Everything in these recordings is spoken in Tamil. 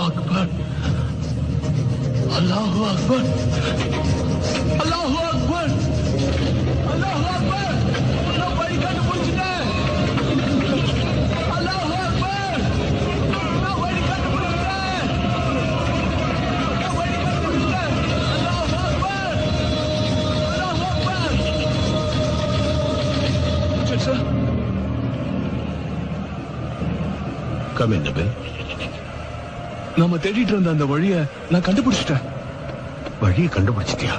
அக்பர், அல்லாஹு அக்பர், அல்லாஹு அக்பர், அல்லாஹு அக்பர். நான் வழி கண்டுபிடிச்சிட்டேன். அல்லாஹு அக்பர், நான் வழி கண்டுபிடிச்சிட்டேன். நான் வழி கண்டுபிடிச்சிட்டேன். அல்லாஹு அக்பர், அல்லாஹு அக்பர். Sir come in Nabil. நாம தேடிட்டு இருந்த அந்த வழிய நான் கண்டுபிடிச்சிட்டேன். வழியை கண்டுபிடிச்சிட்டியா?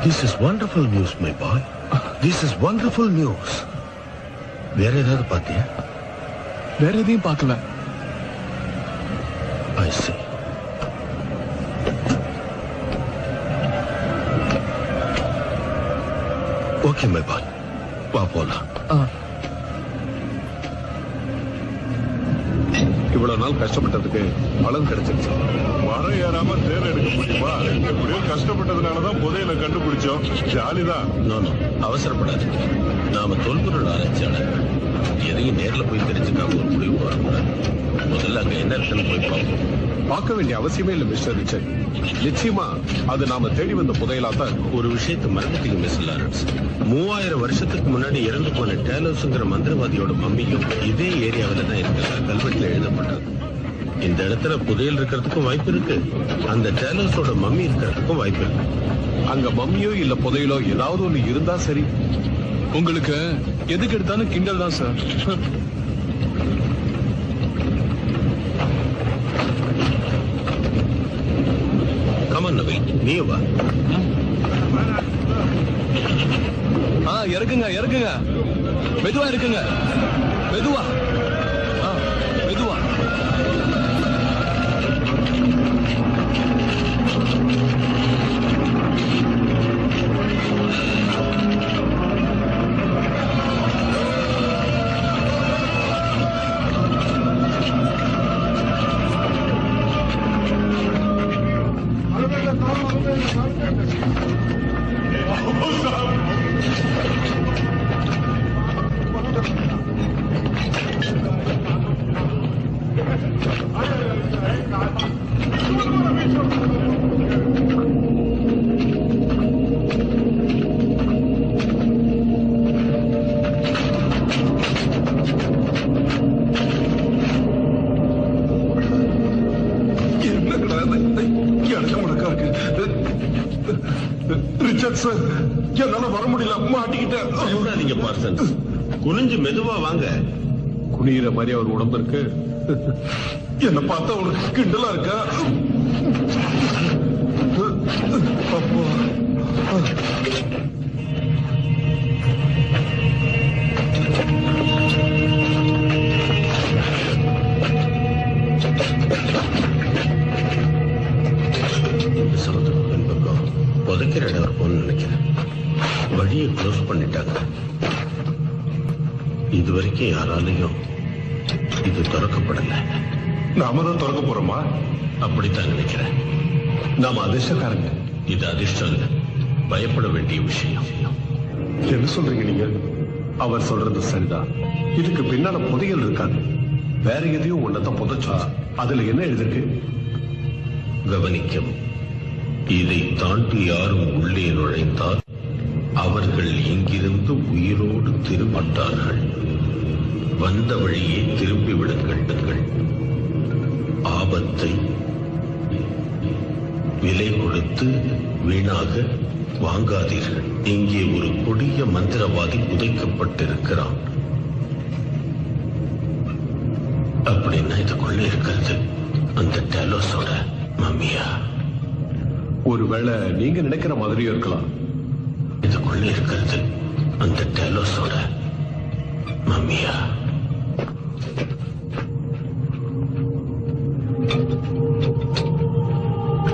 This is wonderful news, my boy. This is wonderful news. வேற ஏதாவது பார்த்தியா? வேற எதையும் பார்க்கல. I see. Okay, my boy. வா போலாம். இவ்வளவு நாள் கஷ்டப்பட்டதுக்கு பலன் கிடைச்சிருச்சு. மரம் ஏறாம தேர் எடுக்க முடியுமா? எப்படியோ கஷ்டப்பட்டதுனாலதான் புதையலை கண்டுபிடிச்சோம். ஜாலிதான். அவசரப்படாது. நாம தொல்பொருள் ஆராய்ச்சியாளர். எதையும் நேர்ல போய் தெரிஞ்சுக்காம ஒரு முடிவு வரக்கூடாது. முதல்ல அங்க என்ன இருக்குன்னு போய் பார்ப்போம். பார்க்க வேண்டிய அவசியமே இல்லை மிஸ்டர் ரிச்சர்ட். நிச்சயமா அது நாம தேடி வந்த புதையலா தான் இருக்கும். ஒரு விஷயத்தை மறந்துட்டீங்க மிஸ் லாரன்ஸ். 3000 வருஷத்துக்கு முன்னாடி இறந்து போன டேலோஸ்ங்கிற மந்திரவாதியோட மம்மியும் இதே ஏரியாவில தான் இருக்கிற கல்வெட்டுல எழுதப்பட்டது. இந்த இடத்துல புதையல் இருக்கிறதுக்கும் வாய்ப்பு இருக்கு, அந்த டேலோஸோட மம்மி இருக்கிறதுக்கும் வாய்ப்பு இருக்கு. அங்க மம்மியோ இல்ல புதையலோ ஏதாவது ஒண்ணு இருந்தா சரி. உங்களுக்கு எதுக்கு எடுத்தாலும் கிண்டல் தான் சார். கமன் நபில், நீ வா. இறக்குங்க இறக்குங்க. மெதுவா இருக்குங்க. மெதுவா மெதுவா. என்னால வர முடியல, மாட்டிக்கிட்டேன். பார்சன், குனிஞ்சு மெதுவா வாங்க. குனியிற மாதிரி அவர் உடம்பு இருக்கு. என்ன பார்த்தா உனக்கு கிண்டலா இருக்கா? அப்போ புதைக்கிற இடம் இருக்கும்னு நினைக்கிறேன். வழியை க்ளோஸ் பண்ணிட்டாங்க. இதுவரைக்கும் யாராலையும் இது திறக்கப்படல. நாம தான் திறக்க போறோமா? அப்படித்தான் நினைக்கிறேன். நாம அதிர்ஷ்டக்காரங்க. இது அதிர்ஷ்டம் இல்லை, பயப்பட வேண்டிய விஷயம். என்ன சொல்றீங்க நீங்க? அவர் சொல்றது சரிதான். இதுக்கு பின்னால புதையல் இருக்காது, வேற எதையும் ஒன்னதான் புதைச்சா. அதுல என்ன எழுதிருக்கு? கவனிக்கவும். இதை தாண்டி யாரும் உள்ளே நுழைந்தால் அவர்கள் இங்கிருந்து உயிரோடு திரும்பட்டார்கள். வந்த வழியே திரும்பி விடுங்கள். ஆபத்தை விலை கொடுத்து வீணாக வாங்காதீர்கள். இங்கே ஒரு கொடிய மந்திரவாதி புதைக்கப்பட்டிருக்கிறான். அப்படின்னா இதுக்குள்ள இருக்கிறது அந்த டேலோஸோட மம்மியா? ஒருவேளை நீங்க நினைக்கிற மாதிரியும் இருக்கலாம். இதுக்குள்ள இருக்கிறது அந்த டேலோஸோட மம்மியா?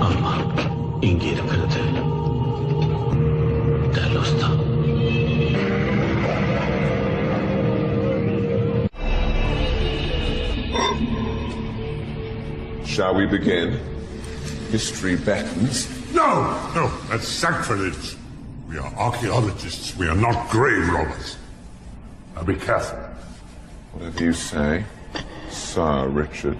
ஆமா, இங்க இருக்கிறது டேலோஸ் தான். Shall we begin? History beckons. No, that's sacrilege. We are archaeologists. We are not grave robbers. Now be careful. Whatever you say. Sir Richard.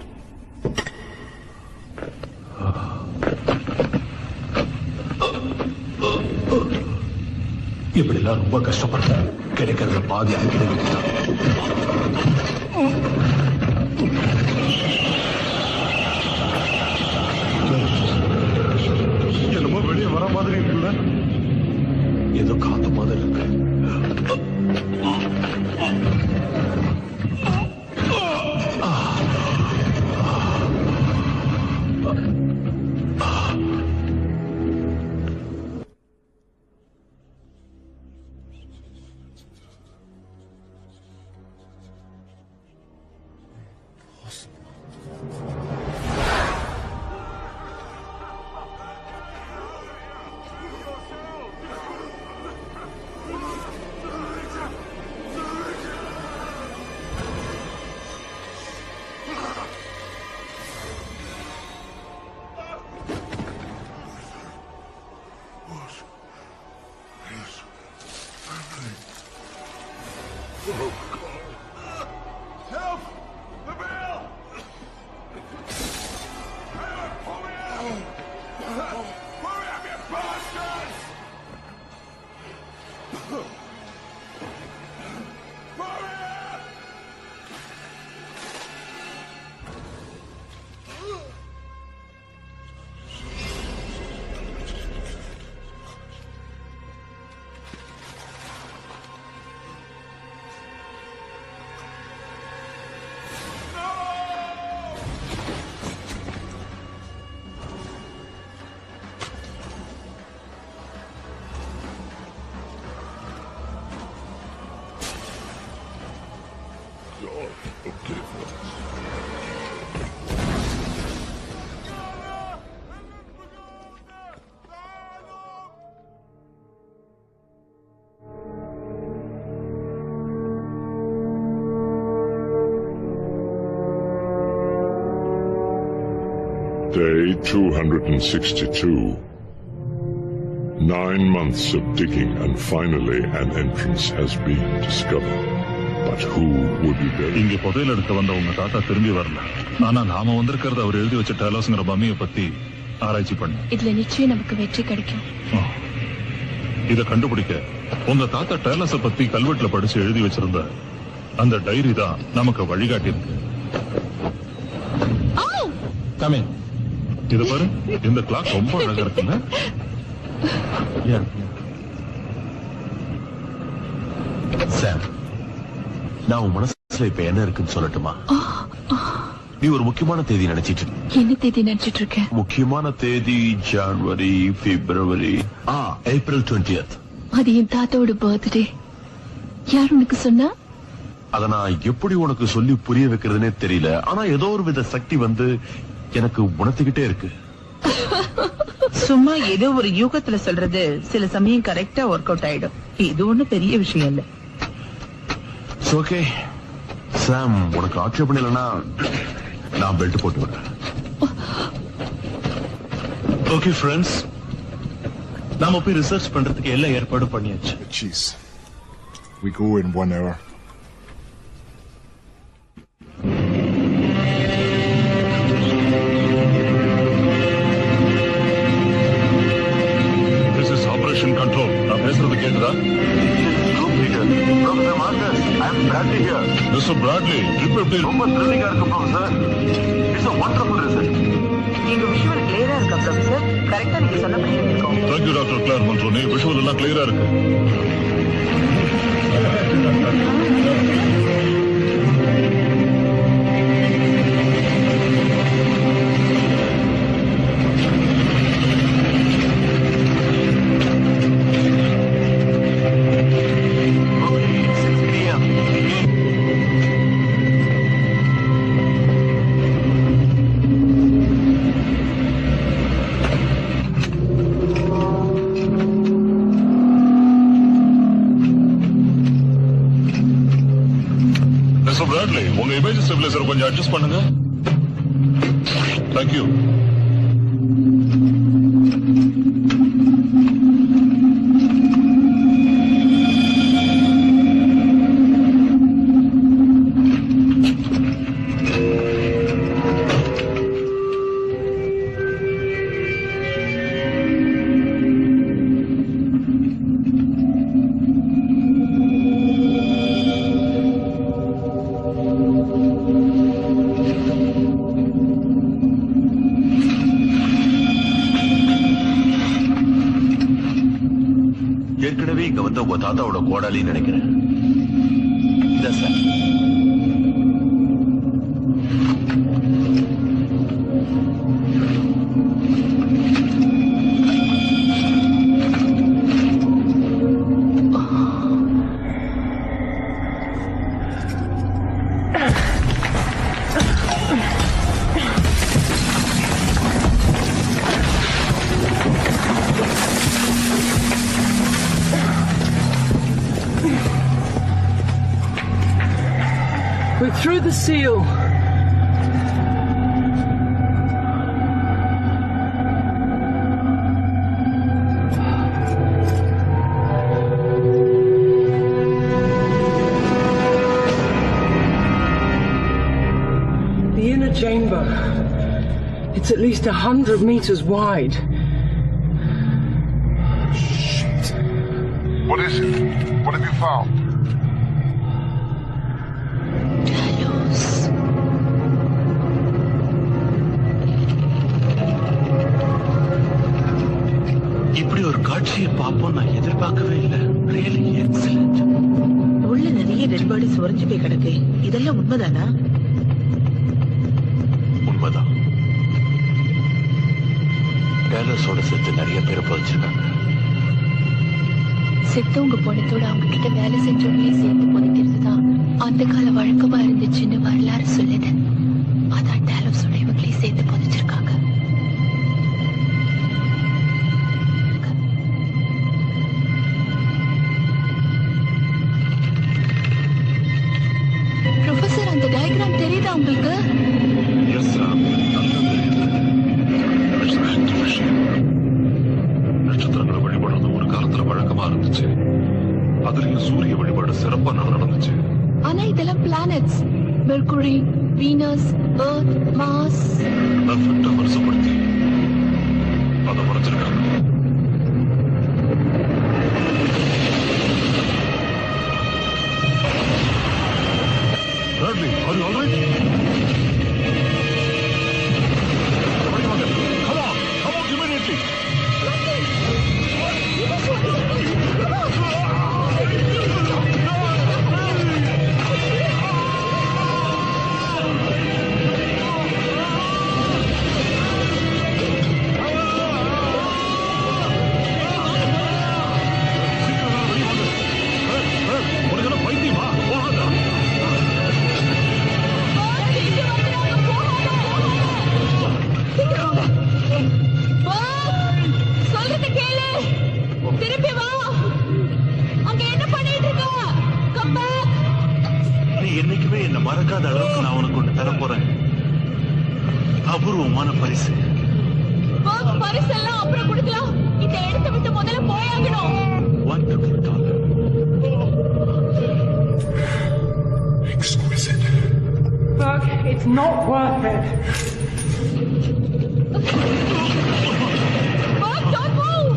இப்படிலாம் ரொம்ப கஷ்டப்பட்டேன். கிடைக்கிறத பாதி அடிக்கிறது. என்னமோ வெளியே வர மாதிரி இருக்குல்ல? ஏதோ காத்து மாதிரி இருக்கு. Day 262. 9 months of digging and finally an entrance has been discovered. But who would be there? இங்க புதையல் எடுக்க வந்த உங்க தாத்தா திரும்பி வரல. ஆனா நாம வந்திருக்கிறது அவர் எழுதி வச்ச டேலோஸ்ங்கிற மம்மியை பத்தி ஆராய்ச்சி பண்ண. இதுல நிச்சயம் நமக்கு வெற்றி கிடைக்கும். இத கண்டுபிடிக்க உங்க தாத்தா டேலஸ பத்தி கல்வெட்டுல படிச்சு எழுதி வச்சிருந்த அந்த டைரி தான் நமக்கு வழிகாட்டி இருக்கு. இத பாரு, இந்த கிளாக் ரொம்ப அழகா இருக்குல்ல? சாம், நான் உன் மனசுல இப்ப என்ன இருக்குன்னு சொல்லட்டுமா? நீ ஒரு முக்கியமான தேதி நினைச்சிட்டு இருக்க. என்ன தேதி நினைச்சிட்டு இருக்க? முக்கியமான தேதி ஜனவரி, பிப்ரவரி, ஏப்ரல் 20th. அது என் தாத்தாவோட பர்த்டே. யார் உனக்கு சொன்னா? அத நான் எப்படி உனக்கு சொல்லி புரிய வைக்கிறதுனே தெரியல. ஆனா ஏதோ ஒரு வித சக்தி வந்து எனக்கு உணர்த்திக்கிட்டே இருக்கு. சும்மா ஏதோ ஒரு யூகத்துல சொல்றது சில சமயம் கரெக்டா ஒர்க் அவுட் ஆயிடும். இது ஒண்ணு பெரிய விஷயம் இல்ல. ஓகே சாம், உனக்கு ஆட்சேபம் இல்லைன்னா நான் பெல்ட் போட்டு வரேன். ஓகே ஃப்ரெண்ட்ஸ், நாம போய் ரிசர்ச் பண்றதுக்கு எல்லா ஏற்பாடும் பண்ணியாச்சு. Jeez. We go in 1 hour. Control, நான் பேசுறது கேக்குதா? மிஸ்டர் பிராட்லி, ட்ரிப் எப்படி ரொம்ப த்ரில்லிங்கா இருக்கு professor. It's a wonderful result. எங்க விஷுவல் கிளியரா இருக்கா ப்ரொஃபசர்? கரெக்டா நீங்க சொன்னபடி இருக்கும். தேங்க்யூ டாக்டர் கிளார் மன்றோனி, விஷுவல் எல்லாம் கிளியரா இருக்கு. பிராட்லி, உங்க இமேஜ் ஸ்டெபிலைசர் கொஞ்சம் அட்ஜஸ்ட் பண்ணுங்க. தேங்க்யூ. ஏற்கனவே இங்க வந்த உங்க தாத்தாவோட கோடாலின்னு நினைக்கிறேன். இந்த sir We're through the seal. The inner chamber. It's at least 100 meters wide. Shit. What is it? What have you found? இப்படி ஒரு காட்சியை பார்ப்போம் நான் எதிர்பார்க்கவே இல்லை. Really excellent. உள்ள நிறைய டெட் பாடி சுரஞ்சு போய் கிடக்கு. இதெல்லாம் உண்மைதானா? உண்மைதான். டேலர்ஸோட சேர்த்து நிறைய பேரை புதைச்சிருக்காங்க. செத்தவங்க போனதோட அவங்க கிட்ட வேலை செஞ்சவங்களையும் சேர்த்து புதைக்கிறது தான் அந்த கால வழக்கமா இருந்துச்சுன்னு வரலாறு சொல்லுது. அதான் டேலர்ஸோட இவங்களையும் சேர்த்து புதைச்சிருக்காங்க. ப்ரொஃபசர், அந்த டயக்ராம் தெரியுதா உங்களுக்கு? எஸ் சார், நல்லா தெரியுது. நட்சத்திரங்களை வழிபடுறது ஒரு காலத்துல வழக்கமா இருந்துச்சு. அதுலயும் சூரிய வழிபாடு சிறப்பா நடந்துச்சு. ஆனா இதெல்லாம் planets. Mercury, Venus, Earth, Mars. பெர்ஃபெக்ட்டா வருஷப்படுத்தி அதை வரைச்சிருக்காங்க. Bradley, are you all right? Come on immediately. என்னைக்குமே என்ன மறக்காத அளவுக்கு நான் உனக்கு ஒண்ணு தர போறேன். அபூர்வமான பரிசு. பரிசெல்லாம் அப்புறம் கொடுக்கலாம். இந்த இடத்தை விட்டு முதல்ல போயாகணும். $1,000. Exquisite. Buck, it's not worth it. Buck, don't move.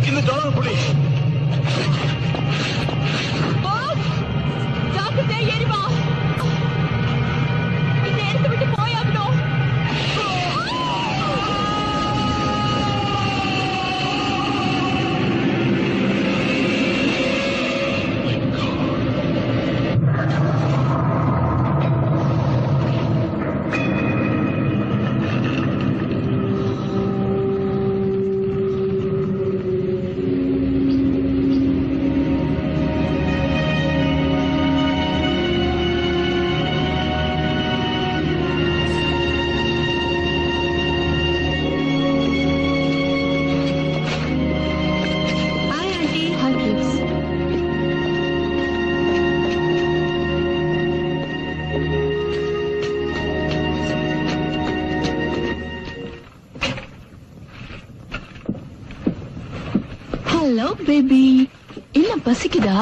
இந்த டாலர் புடி. ஜாக்கிரதை, ஏறி வா. இந்த இடத்தை விட்டு போயாகணும். ஹலோ பேபி, என்ன பசிக்குதா?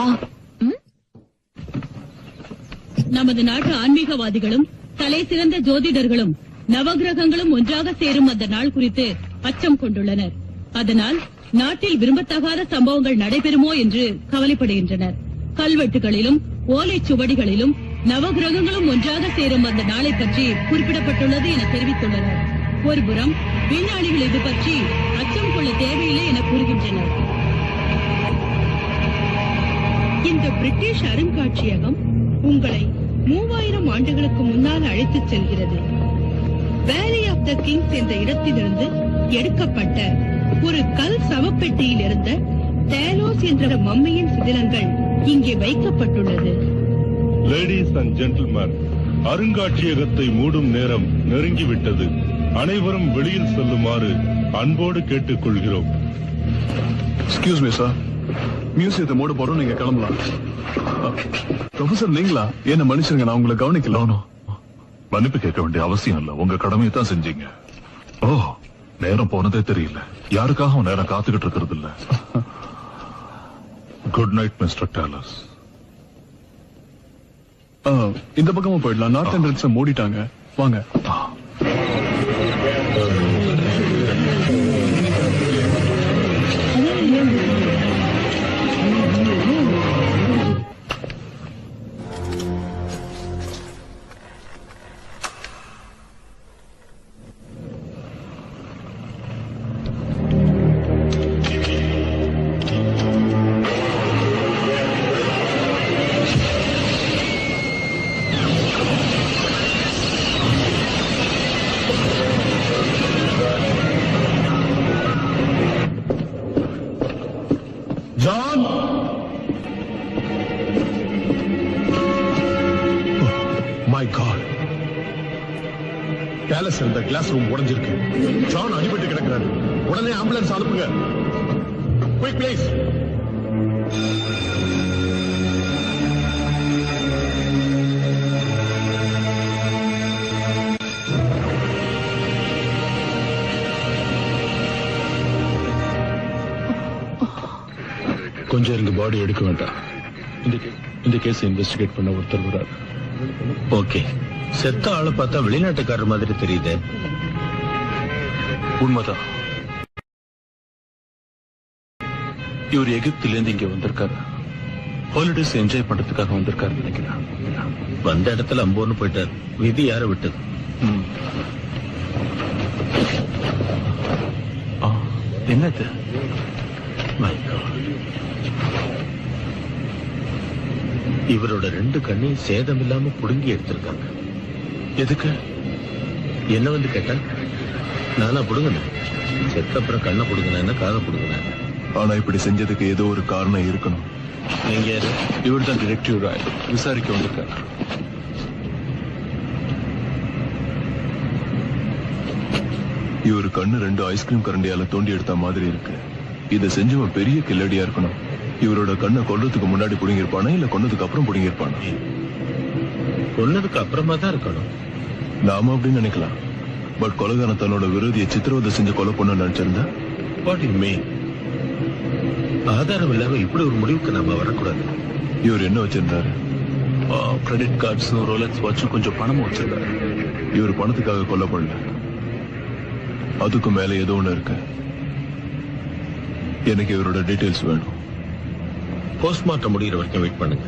நமது நாட்டு ஆன்மீகவாதிகளும் தலை சிறந்த ஜோதிடர்களும் நவகிரகங்களும் ஒன்றாக சேரும் அந்த நாள் குறித்து அச்சம் கொண்டுள்ளனர். அதனால் நாட்டில் விரும்பத்தகாத சம்பவங்கள் நடைபெறுமோ என்று கவலைப்படுகின்றனர். கல்வெட்டுகளிலும் ஓலைச்சுவடிகளிலும் நவகிரகங்களும் ஒன்றாக சேரும் அந்த நாளை பற்றி குறிப்பிடப்பட்டுள்ளது என தெரிவித்துள்ளனர். ஒருபுறம் விஞ்ஞானிகள் இது பற்றி அச்சம் கொள்ள தேவையில்லை என கூறுகின்றனர். இந்த பிரிட்டிஷ் அருங்காட்சியகம் உங்களை 3000 ஆண்டுகளுக்கு முன்னால் அழைத்துச் செல்கிறது. வேலி ஆஃப் த கிங்ஸ் என்ற இடத்திலிருந்து எடுக்கப்பட்ட ஒரு கல் சவப்பெட்டியில் இருந்த டேலோஸ் என்ற மம்மியின் சிதிலங்கள் இங்கே வைக்கப்பட்டுள்ளது. லேடிஸ் அண்ட் ஜென்டில்மேன், அருங்காட்சியகத்தை மூடும் நேரம் நெருங்கிவிட்டது. அனைவரும் வெளியில் செல்லுமாறு அன்போடு கேட்டுக்கொள்கிறோம். எக்ஸ்கியூஸ் மீ சார், மியூசியத்தை மூட போறோம், நீங்க கிளம்பலாம். ப்ரொஃபசர் நீங்களா? என்ன மன்னிச்சிருங்க, நான் உங்களை கவனிக்கல. மன்னிப்பு கேட்க வேண்டிய அவசியம் இல்ல, உங்க கடமையை தான் செஞ்சீங்க. ஓ, நேரம் போனதே தெரியல. யாருக்காகவும் நேரம் காத்துக்கிட்டு இருக்கிறது இல்ல. Good night mister Dallas. இந்த பக்கமா போயிடலாம். நார்த் என்ட்ரன்ஸ் மூடிட்டாங்க, வாங்க. John! My God! பேலஸ் இருந்த கிளாஸ் ரூம் உடைஞ்சிருக்கு. ஜான் அடிபட்டு கிடக்கிறாரு. உடனே ஆம்புலன்ஸ் அனுப்புங்க. Quick please. கொஞ்சம் இருந்து பாடி எடுக்க வேண்டாம். இந்த கேஸ் இன்வெஸ்டிகேட் பண்ண ஒருத்தர் வராரு. ஓகே. செத்த ஆளை பார்த்தா வெளிநாட்டுக்காரர் மாதிரி தெரியுது. உண்மைதான். இவர் எகிப்திலிருந்து இங்க வந்திருக்காரு. ஹாலிடேஸ் என்ஜாய் பண்றதுக்காக வந்திருக்காரு நினைக்கிறேன். வந்த இடத்துல அம்போன்னு போயிட்டார். விதி யார விட்டது? என்னது? இவரோட 2 கண்ணையும் சேதம் இல்லாம புடுங்கி எடுத்திருக்காங்க. எதுக்கு? என்ன வந்து கேட்டா நானா புடுங்கினேன். செத்தப்புறம் கண்ணை புடுங்கினேன்னா காதை புடுங்கினேன். ஆனா இப்படி செஞ்சதுக்கு ஏதோ ஒரு காரணம் இருக்கணும். நீங்க யாரு? இவர் தான் டிடெக்டிவ் ராய், விசாரிக்க வந்திருக்காரு. இவரு கண்ணு 2 ஐஸ்கிரீம் கரண்டியால தோண்டி எடுத்த மாதிரி இருக்கு. இதை செஞ்சவன் பெரிய கில்லடியா இருக்கணும். இவரோட கண்ணை கொல்றதுக்கு முன்னாடி புடுங்கிருப்பானா இல்ல கொன்னதுக்கு அப்புறம் புடுங்கிருப்பானா? கொன்னதுக்கு அப்புறமா தான் இருக்கணும். நாம அப்படின்னு நினைக்கலாம். பட் கொலைகாரன் தன்னோட விரோதியை சித்திரவதை செஞ்சு கொலை பண்ண நினைச்சிருந்தா? What you mean? ஆதாரம் இல்லாம இப்படி ஒரு முடிவுக்கு நாம வரக்கூடாது. இவர் என்ன வச்சிருந்தாரு? கிரெடிட் கார்ட்ஸ், ரோலக்ஸ் வாட்சும் கொஞ்சம் பணமும் வச்சிருந்தாரு. இவர் பணத்துக்காக கொலை பண்ணல. அதுக்கு மேல ஏதோ ஒண்ணு இருக்கு. எனக்கு இவரோட டீடைல்ஸ் வேணும். போஸ்ட்மார்ட்டம் முடிகிற வரைக்கும் வெயிட் பண்ணுங்க.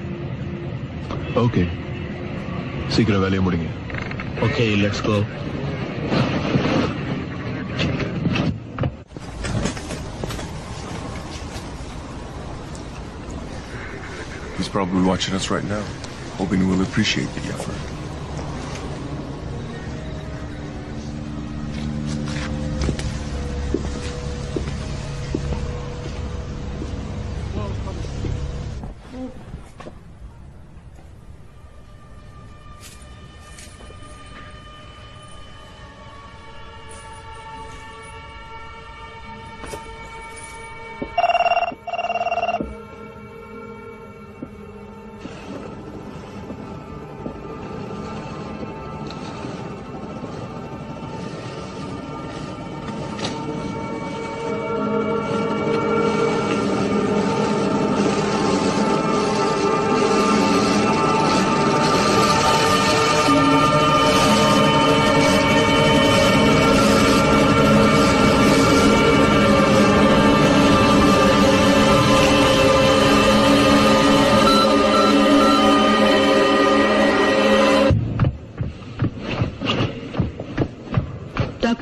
ஓகே, சீக்கிரம் வேலையை முடிங்க. Okay, let's go. He's probably watching us right now, hoping we'll appreciate the effort.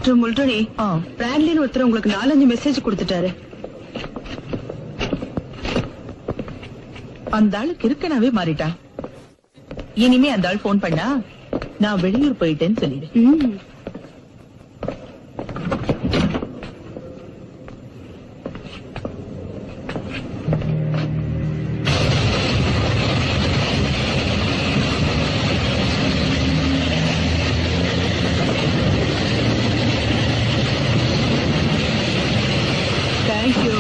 Doctor Multani, பிராண்ட்லின்னு ஒருத்தர் உங்களுக்கு 4-5 மெசேஜ் கொடுத்துட்டாரு. அந்த ஆளு கிறுக்கனாவே மாறிட்டான். இனிமே அந்த ஆள் போன் பண்ணா நான் வெளியூர் போயிட்டேன்னு சொல்லிடு. தேங்க்யூ.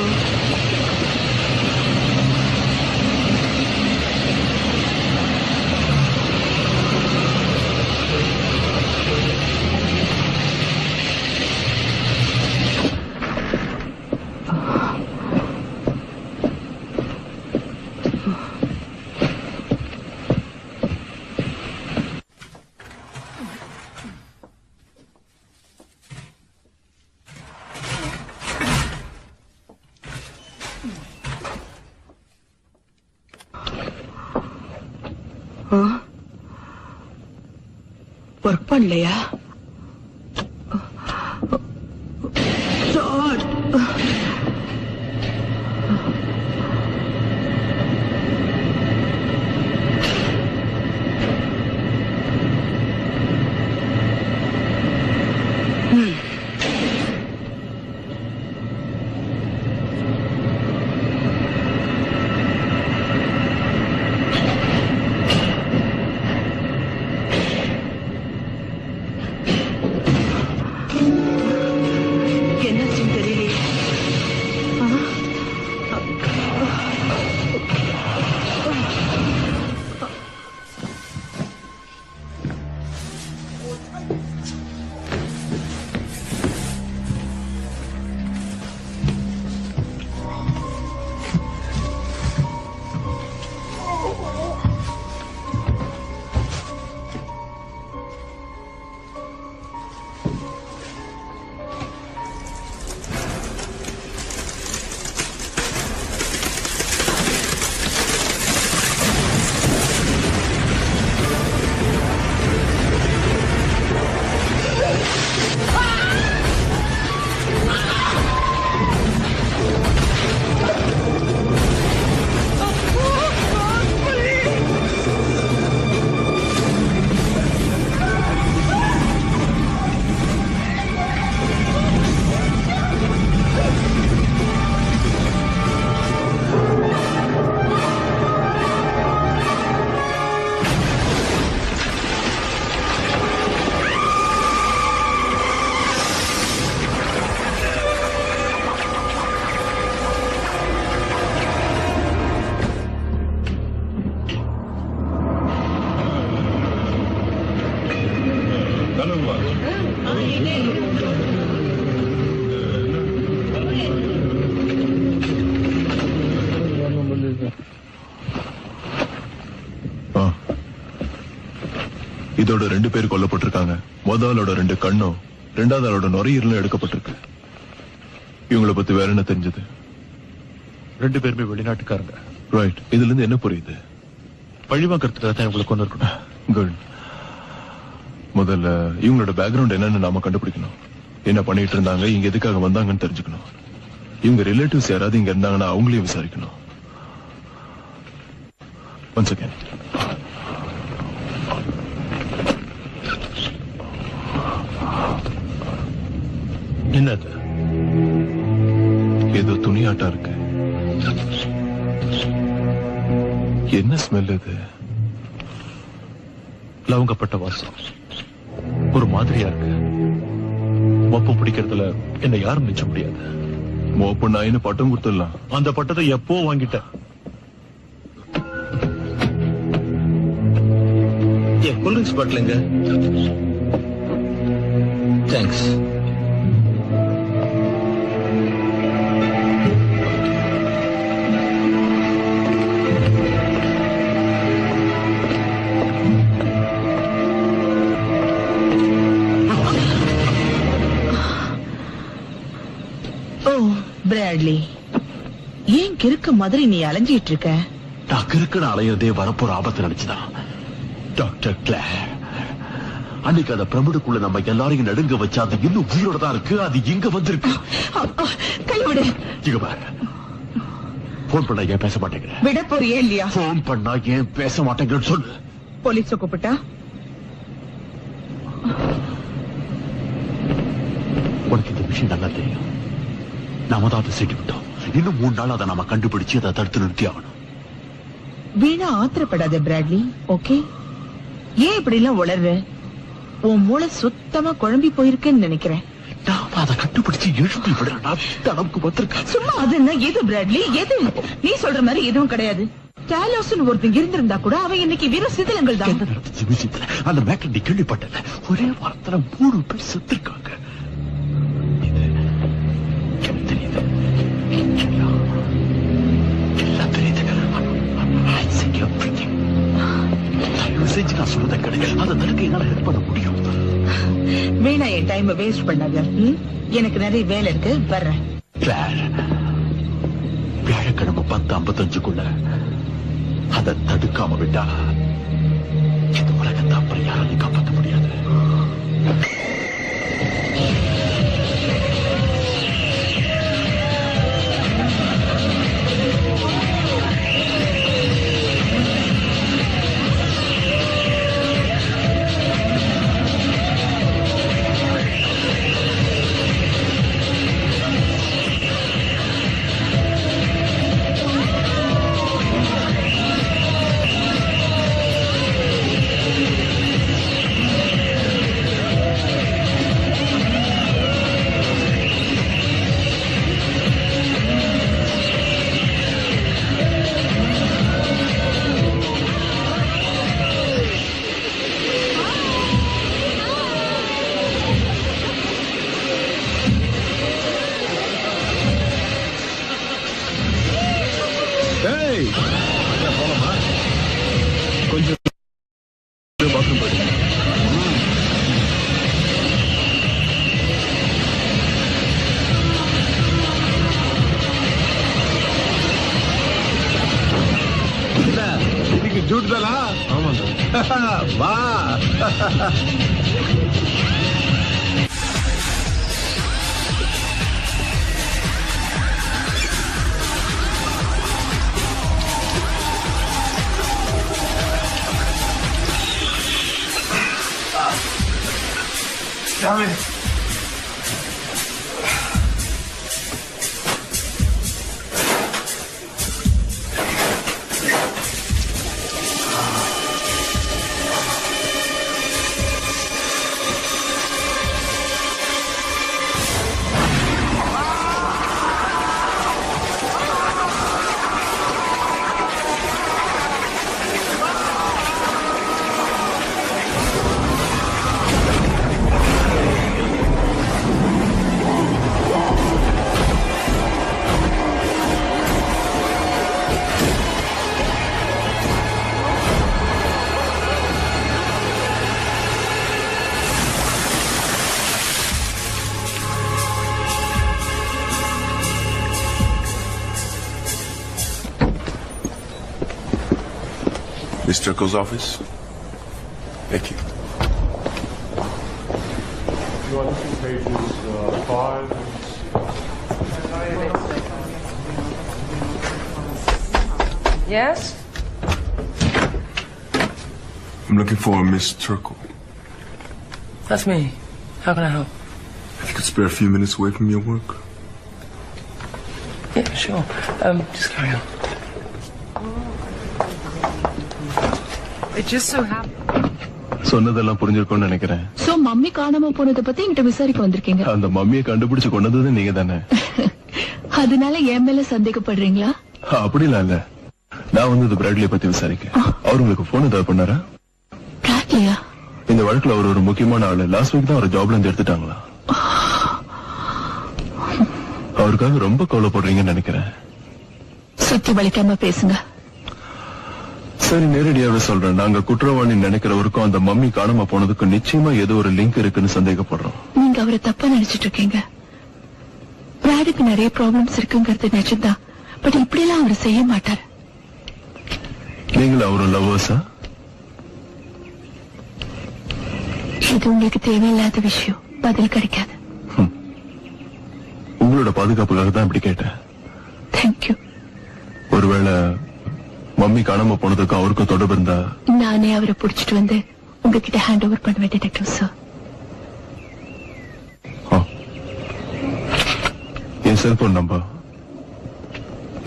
ஒர்க் பண்ணலையா? இதோட 2 பேர் கொல்லப்பட்டிருக்காங்க. முதலாளோட 2 கண்ணும் 2வது ஆளோட நுரையீரலும் எடுக்கப்பட்டிருக்கு. இவங்களை பத்தி வேற என்ன தெரிஞ்சது? 2 பேருமே வெளிநாட்டுக்காரங்க. ரைட். இதுல இருந்து என்ன புரியுது? பழிவாங்கறதுக்காக தான் இவங்களை கொண்டு இருக்கணும். குட். முதல்ல இவங்களோட பேக்ரவுண்ட் என்னன்னு நாம கண்டுபிடிக்கணும். என்ன பண்ணிட்டு இருந்தாங்க, இங்க எதுக்காக வந்தாங்கன்னு தெரிஞ்சுக்கணும். இவங்க ரிலேட்டிவ்ஸ் யாராவது இங்க இருந்தாங்கன்னா அவங்களையும் விசாரிக்கணும். One second. என்னது? ஏதோ துணியாட்டா இருக்கு. என்ன ஸ்மெல் இது? லவங்கப்பட்ட வாசம். ஒரு மாதிரியா இருக்கு. மொப்பு பிடிக்கிறதுல என்ன யாரும் நிச்சய முடியாது. மோப்பு நாயின்னு பட்டம் கொடுத்துடலாம். அந்த பட்டத்தை எப்போ வாங்கிட்டேன். கூல்ட்ரிங்க்ஸ் பாட்டிலுங்க. தேங்க்ஸ். பிராட்லி, ஏன் கிறுக்கு மாதிரி நீ அலைஞ்சிட்டு இருக்க? நான் கிறுக்குன்னு அலையிறதே வரப்போற ஆபத்து நினைச்சுதான். டாக்டர் கிளேர், அன்னைக்கு அந்த பிரமிடுக்குள்ள நம்ம எல்லாரையும் நடுங்க வச்சு அது இன்னும் உயிரோட தான் இருக்கு. அது இங்க வந்திருக்கு. கைவிடு. இங்க பாரு. போன் பண்ணா ஏன் பேச மாட்டேங்கிற? விட போறியே இல்லையா? போன் பண்ணா ஏன் பேச மாட்டேங்கிறன்னு சொல்லு. போலீஸ கூப்பிட்டா? உனக்கு இந்த விஷயம் நல்லா தெரியும். நாம தான் அதை செஞ்சு விட்டோம். இன்னும் 3 நாள் அதை நாம கண்டுபிடிச்சு அதை தடுத்து நிறுத்தி ஆகணும். வீணா ஆத்திரப்படாத பிராட்லி. ஓகே, ஏன் இப்படி எல்லாம் உளர்ற? உன் மூளை சுத்தமா குழம்பி போயிருக்குன்னு நினைக்கிறேன். நாம அதை கண்டுபிடிச்சு எழுப்பி விடுறா. அளவுக்கு வந்திருக்கா. சும்மா அது என்ன? எது பிராட்லி? எது? நீ சொல்ற மாதிரி எதுவும் கிடையாது. டேலோஸ்னு ஒருத்தன் இருந்திருந்தா கூட அவன் இன்னைக்கு வீர சிதிலங்கள் தான். என்ன நடந்துச்சு விஷயத்துல? அந்த மேட்டர் நீ கேள்விப்பட்டல? ஒரே வாரத்துல 3 பேர் செத்துருக்காங்க. தெரியுது, எல்லாம் தெரியுது. செஞ்சு நான் சொல்றதை கிடையாது. அதை தடுக்க என்னால ஹெல்ப் பண்ண முடியும். வீணா என் டைம் வேஸ்ட் பண்ணாத. எனக்கு நிறைய வேலை இருக்கு, வர்றேன். வியாழக்கிழமை 10:55 அதை தடுக்காம விட்டா இந்த உலகத்தை அப்புறம் யாராலையும் காப்பாற்ற முடியாது. கொஞ்சம் பாத்ரூம் போயிடுங்க. இன்னைக்கு ஜூட் தானா? ஆமாங்க. வா. Damn it. Miss Turco's office? Thank you. You want to see pages 5 and Yes? I'm looking for a Miss Turco. That's me. How can I help? If you could spare a few minutes away from your work. Yeah, sure. Just carry on. It just so happened. சொன்னதெல்லாம் புரிஞ்சிருக்கும்னு நினைக்கிறேன். சோ மம்மி காணாம போனதை பத்தி என்கிட்ட விசாரிக்க வந்திருக்கீங்க. அந்த மம்மியை கண்டுபிடிச்சு கொண்டது நீங்க தானே? அதனால என் மேல சந்தேகப்படுறீங்களா? அப்படிலாம் இல்ல. நான் வந்து பிராட்லியை பத்தி விசாரிக்க. அவர் உங்களுக்கு போன் ஏதாவது பண்ணாரா? பிராட்லியா? இந்த வழக்குல அவர் ஒரு முக்கியமான ஆளு. லாஸ்ட் வீக் தான் அவர் ஜாப்ல இருந்து எடுத்துட்டாங்களா? அவருக்காக ரொம்ப கவலைப்படுறீங்கன்னு நினைக்கிறேன். சுத்தி வலிக்காம பேசுங்க. சரி, நேரடியாவே சொல்றேன். நாங்க குற்றவாளி நினைக்கிறவருக்கும் அந்த மம்மி காணாம போனதுக்கு நிச்சயமா ஏதோ ஒரு லிங்க் இருக்குன்னு சந்தேகப்படுறோம். நீங்க அவரை தப்பா நினைச்சிட்டு இருக்கீங்க. பிராடுக்கு நிறைய ப்ராப்ளம்ஸ் இருக்குங்கிறது நிஜம்தான். பட் இப்படி எல்லாம் அவர் செய்ய மாட்டார். நீங்களும் அவரும் லவ்வர்ஸா? இது உங்களுக்கு தேவையில்லாத விஷயம், பதில் கிடைக்காது. உங்களோட பாதுகாப்புக்காக தான் இப்படி கேட்டேன். தேங்க்யூ. ஒருவேளை மம்மி காணாம போனதுக்கு அவருக்கும் தொடர்பு இருந்தா நானே அவரை புடிச்சிட்டு வந்து உங்ககிட்ட ஹேண்ட் ஓவர் பண்ணுவேன் டிடெக்டிவ் சார். என் செல்போன் நம்பர்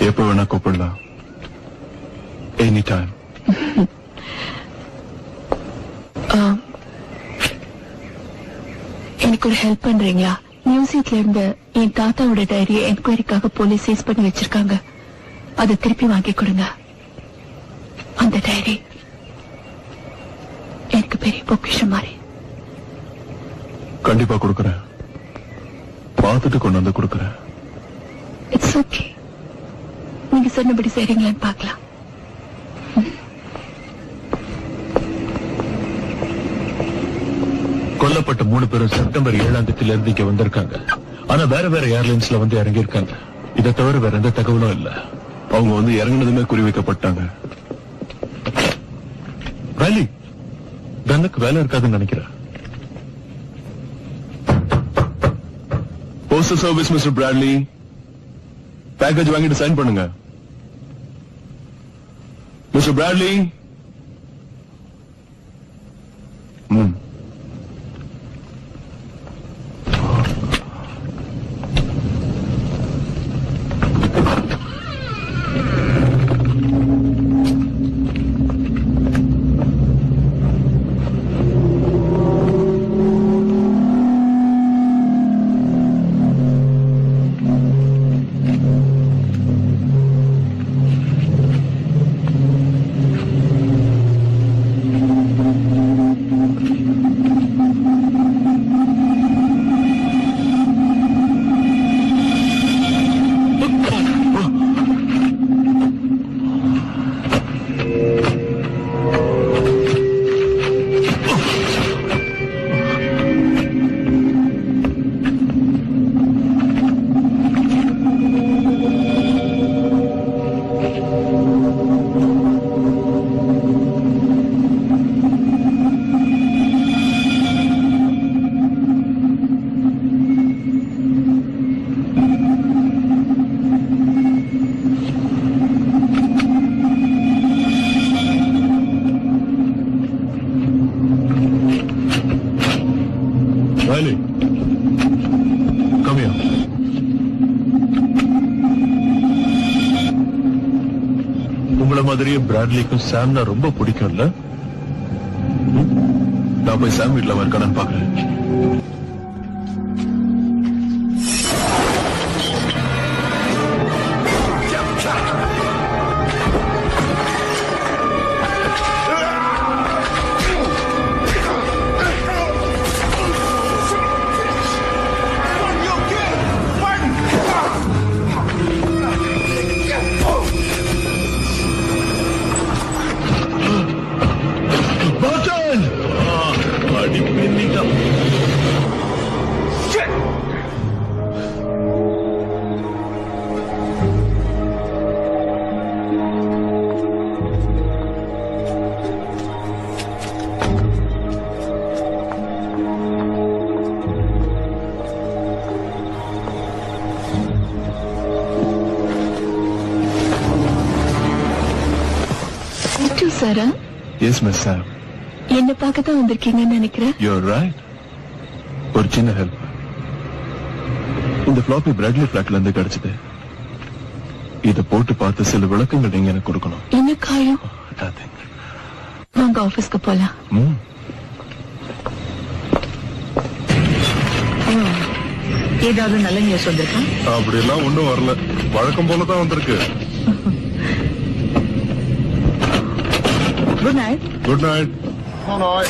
எப்ப வேணா கூப்பிடலாம். Any time. எனக்கு ஒரு ஹெல்ப் பண்றீங்களா? மியூசிக்ல இருந்து என் தாத்தாவோட டைரியை என்கொயரிக்காக போலீஸ் சீஸ் பண்ணி வச்சிருக்காங்க. அதை திருப்பி வாங்கி கொடுங்க. அந்த டைரி எனக்கு பெரிய பொக்கிஷம் மாதிரி. கண்டிப்பா கொடுக்கறேன். பார்த்துட்டு கொண்டு வந்து கொடுக்கறேன். It's okay. நீங்க சொன்னபடி செய்றீங்களான்னு பார்க்கலாம். கொல்லப்பட்ட 3 பேரும் செப்டம்பர் 7ஆம் தேதியில இருந்து இங்க வந்திருக்காங்க. ஆனா வேற வேற ஏர்லைன்ஸ்ல வந்து இறங்கி இருக்காங்க. இதை தவிர வேற எந்த தகவலும் இல்ல. அவங்க வந்து இறங்கினதுமே குறி வைக்கப்பட்டாங்க. வேலி கண்ணுக்கு வேலை இருக்காதுன்னு நினைக்கிறேன். Postal service mister Bradley, package வாங்கிட்டு சைன் பண்ணுங்க. Mister Bradley. Riley, come here. உங்கள மாதிரியே பிராட்லிக்கும் சாம்னா ரொம்ப பிடிக்கும்ல? நான் போய் சாம் வீட்டுல இருக்கானு பாக்குறேன். சாரா? எஸ் மிஸ் சாம். என்ன பார்க்க தான் வந்திருக்கீங்கன்னு நினைக்கிறேன். You're right. ஒரு சின்ன ஹெல்ப். இந்த ஃப்ளாப்பி பிராட்லி பிளாட்ல இருந்து கிடைச்சது. இத போட்டு பார்த்து சில விளக்கங்கள் நீங்க எனக்கு கொடுக்கணும். என்ன காயம்? வாங்க ஆபீஸ்க்கு போலாம். ஏதாவது நல்ல நியூஸ் வந்திருக்கா? அப்படி எல்லாம் ஒண்ணும் வரல. வழக்கம் போலதான் வந்திருக்கு. Good night. Good night. Good night.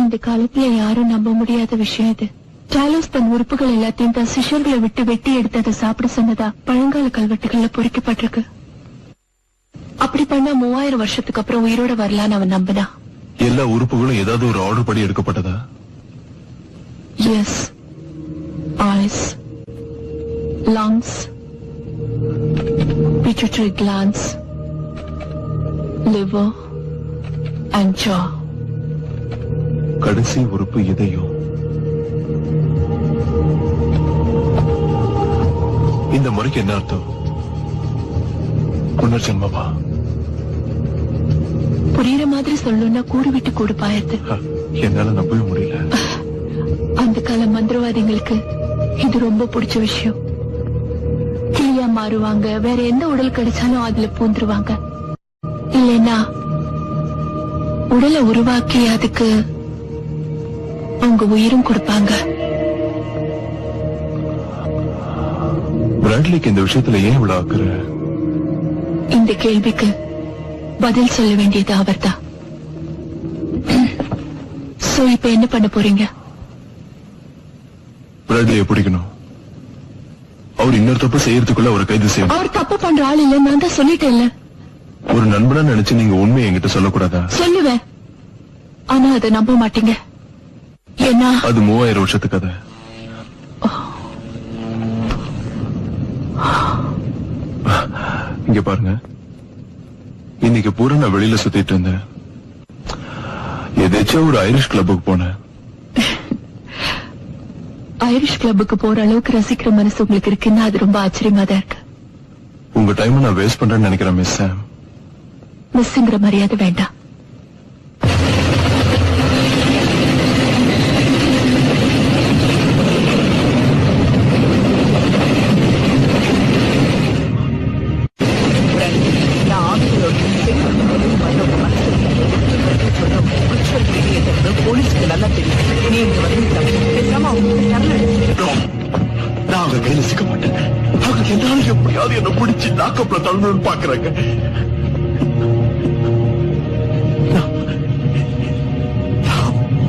இந்த காலத்துல யாரும் நம்ப முடியாத விஷயம் இது. டாலஸ் தன் உறுப்புகள் எல்லாத்தையும் தன் சிஷ்யர்களை விட்டு வெட்டி எடுத்து அதை சாப்பிட சொன்னதா பழங்கால கல்வெட்டுகள்ல பொறிக்கப்பட்டிருக்கு. அப்படி பண்ணா 3000 வருஷத்துக்கு அப்புறம் உயிரோட வரலான்னு அவன் நம்பினா. எல்லா உறுப்புகளும் ஏதாவது ஒரு ஆர்டர் படி எடுக்கப்பட்டதா? Yes. Eyes, lungs, pituitary glands, liver and jaw. கடைசி உறுப்பு இதயம். இந்த முறைக்கு என்ன அர்த்தம்? புனர்ஜென்மமா? புரியுற மாதிரி சொல்லணும்னா கூடு விட்டு கூடு பாயத்து. என்னால நம்பவே முடியல. அந்த கால மந்திரவாதிகளுக்கு இது ரொம்ப பிடிச்ச விஷயம். கிளியா மாறுவாங்க, வேற எந்த உடல் கிடைச்சாலும் அதுல பூந்துருவாங்க. இல்லைன்னா உடலை உருவாக்கி அதுக்கு அவங்க உயிரும் கொடுப்பாங்க. பிராட்லிக்கு இந்த விஷயத்துல ஏன் இவ்வளவு அக்கறை? இந்த கேள்விக்கு பதில் சொல்ல வேண்டியது அவர்தான். சோ இப்ப என்ன பண்ண போறீங்க? பிராட்லியை பிடிக்கணும். அவர் இன்னொரு தப்பு செய்யறதுக்குள்ள ஒரு கைது செய்யணும். அவர் தப்பு பண்ற ஆள் இல்ல, நான் தான் சொல்லிட்டேன்ல. ஒரு நண்பனா நினைச்சு நீங்க உண்மையை என்கிட்ட சொல்லக்கூடாதா? சொல்லுவேன், ஆனா அதை நம்ப மாட்டீங்க. ஏன்னா அது 3000 வருஷத்து கதை. இங்க பாருங்க, இன்னைக்கு பூரா நான் வெளியில சுத்திட்டு இருந்தேன். எதாச்சும் ஒரு ஐரிஷ் கிளப்புக்கு போனேன். ஐரிஷ் கிளப்புக்கு போற அளவுக்கு ரசிக்கிற மனசு உங்களுக்கு இருக்குன்னா அது ரொம்ப ஆச்சரியமா தான் இருக்கு. உங்க டைம் நான் வேஸ்ட் பண்றேன்னு நினைக்கிறேன் மிஸ் சாம். மிஸ்ங்கிற மரியாதை வேண்டாம். போலீஸ்க்கு நல்லா தெரியும். நீ இங்க வந்து நான் அவங்க கையில சிக்க மாட்டேன். அவங்க எல்லாரும் எப்படியாவது என்ன பிடிச்சு லாக்கப்ல தள்ளணும்னு பாக்குறாங்க.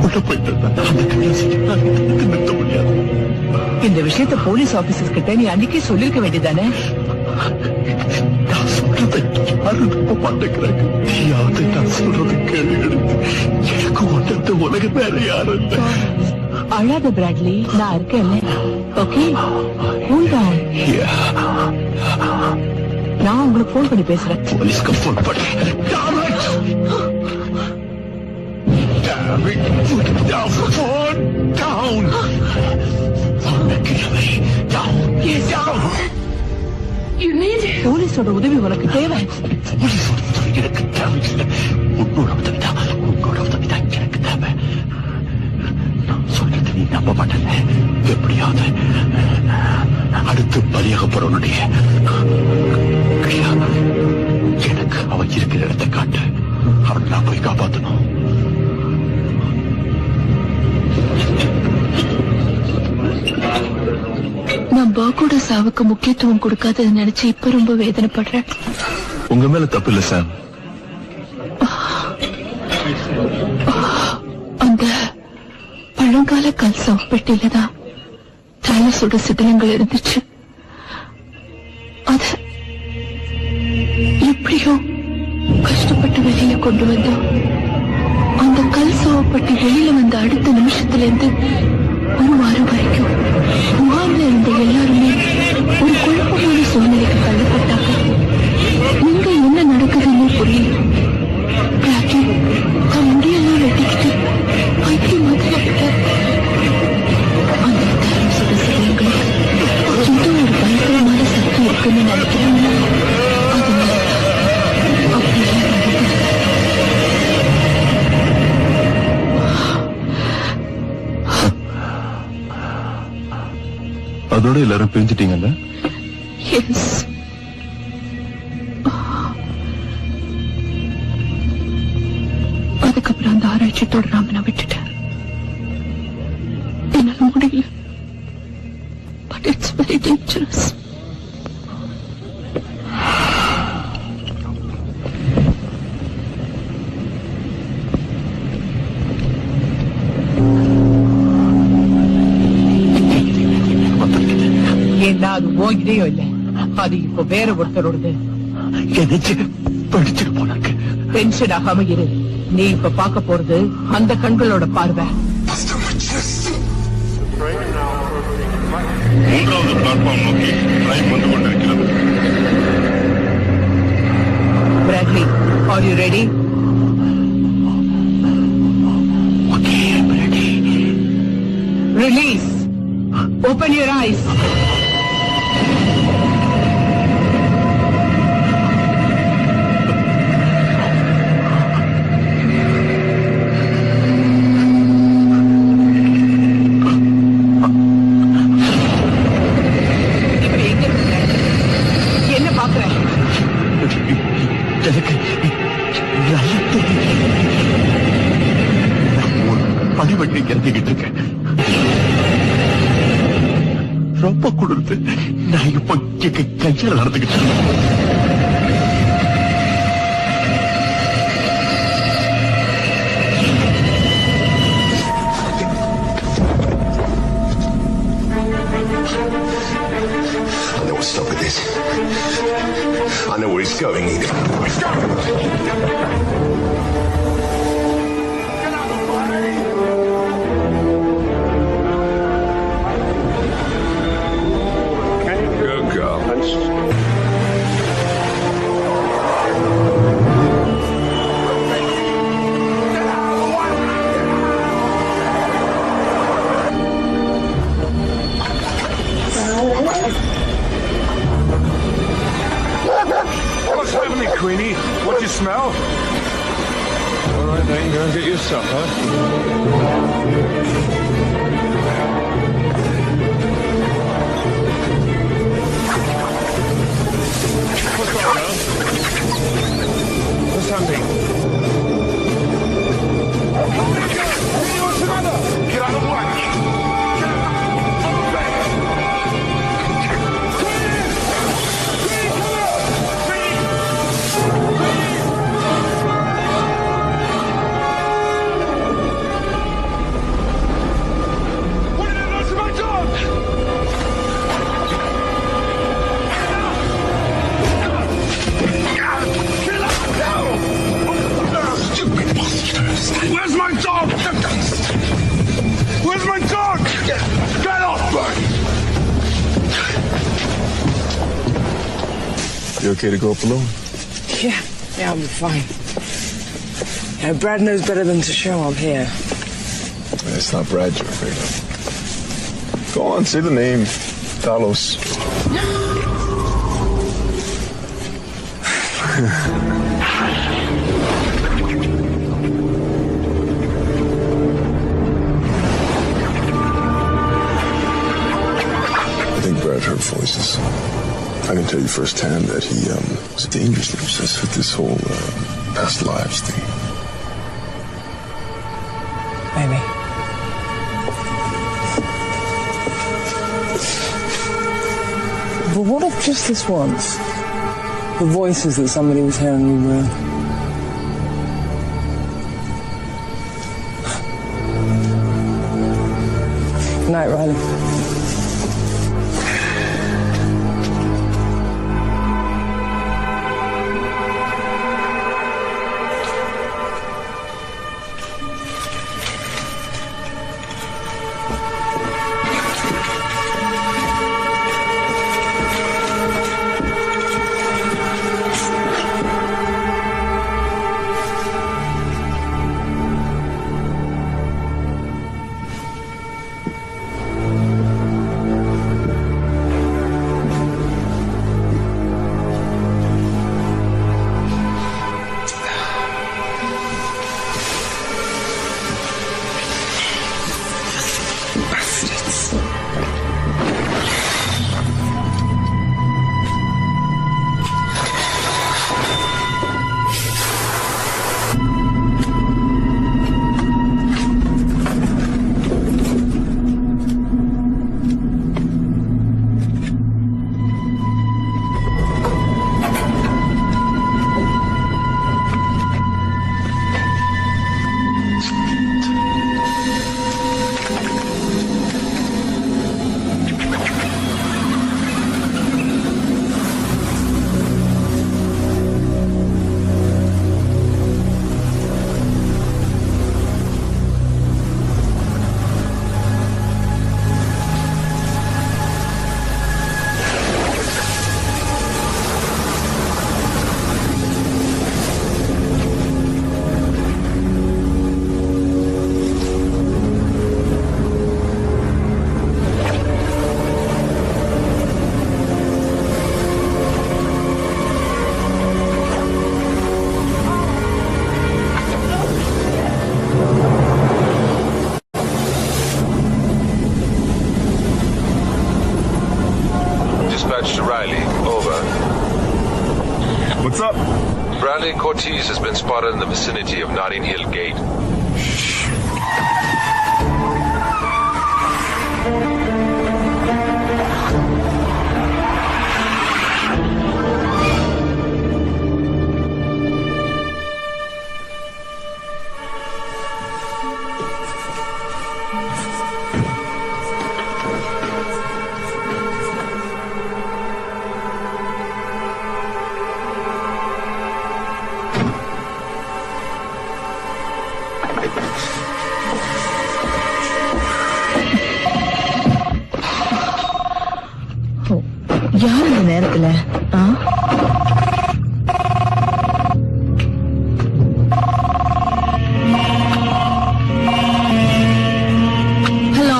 உள்ள போயிட்டு அந்த கையில சிக்க நிறுத்த முடியாது. இந்த விஷயத்த போலீஸ் ஆபீசர்ஸ் கிட்ட நீ அன்னைக்கே சொல்லிருக்க வேண்டியதானே? நான் சொல்றதை யாரும் நம்ப மாட்டேங்கிறாங்க. நீயாவது நான் சொல்றது கேள்வி. எனக்கு ஒன்றத்தை உலகம் வேற யாரும் இல்லை. அழாத பிராட்லி, நான் இருக்கேன்ல. Okay, cool down. நான் உங்களுக்கு போன் பண்ணி பேசுறேன். போலீஸ்க்கு போன் பண்ணி போலீஸோட உதவி உனக்கு தேவை. போலீஸோட உதவி எனக்கு தேவையில்லை. உன்னோட உதவிதான், உங்களோட உதவிதான் எனக்கு தேவை. நான் சொல்றது நீ நம்ப மாட்டேன். எப்படியாவது அடுத்து பலியாகப்படுவனுடைய எனக்கு அவன் இருக்கிற இடத்தை காட்டு. அவன் நான் போய் காப்பாற்றணும். நான் பாக்கோட சாவுக்கு முக்கியத்துவம் கொடுக்காததை நினைச்சு இப்ப ரொம்ப வேதனைப்படுறேன். உங்க மேல தப்பு இல்ல சாம். அந்த பழங்கால கல் சவப்பெட்டியில தான் டாலஸோட சிதிலங்கள் இருந்துச்சு. அத எப்படியோ கஷ்டப்பட்டு வெளியில கொண்டு வந்தோம். அந்த கல் சவப்பெட்டி வெளியில வந்த அடுத்த நிமிஷத்துல இருந்து ஒரு வாரம் வரைக்கும் முகாம்ல இருந்த எல்லாருமே ஒரு குழப்பமான சூழ்நிலைக்கு தள்ளப்பட்டாங்க. நீங்க என்ன நடக்குதுன்னு புரியல. பிராட்டி தன் முடியெல்லாம் வெட்டிக்கிட்டு பைத்தியம் மாதிரி ஆகிட்டார். அந்த டாலஸோட சிலைங்களுக்கு ஏதோ ஒரு பயங்கரமான சக்தி இருக்குன்னு நினைக்கிறேன். அதனால அப்படியே நடக்குது. அதோட எல்லாரும் பிரிஞ்சிட்டீங்கல்ல? எஸ். அதுக்கப்புறம் அந்த ஆராய்ச்சி தொடராம நான் விட்டுட்டேன். என்னால முடியல. But it's very dangerous. உன்கிட்டயும் இல்ல, அது இப்ப வேற ஒருத்தரோடது. என்னச்சு படிச்சுட்டு போனாங்க. டென்ஷன் ஆகாம இரு. நீ இப்ப பார்க்க போறது அந்த கண்களோட பார்வை. மூன்றாவது பிளாட்ஃபார்ம் நோக்கி ட்ரெயின் வந்து கொண்டிருக்கிறது. Bradley, are you ready? Okay, Bradley. Release. Open your eyes. என்ன பாக்குற? எனக்கு நல்லா தெரியும். நான் ஒரு பனிவட்டி இறங்கிக்கிட்டு இருக்கேன். ரொம்ப குளிர்ந்து நான் இப்ப கையால நடந்துக்கிட்டு இருக்கேன். I know what's up with this. I know where he's going, Edith. Let's go! Good girl. What's happening, Queenie? What do you smell? All right, then, go and get your supper. What's up, now? What's happening? Get out of the way! Where's my dog? Where's my dog? Get off, Bert! You okay to go up alone? Yeah, I'll be fine. Brad knows better than to show I'm here. It's not Brad you're afraid of. Go on, say the name. Talos. I think Brad heard voices. I can tell you firsthand that he was dangerously obsessed with this whole past lives thing. Maybe. But what if just this once, the voices that somebody was hearing were real? Good night, Riley. Bradley Cortez has been spotted in the vicinity of Notting Hill Gate. யார் இந்த நேரத்துல? ஹலோ,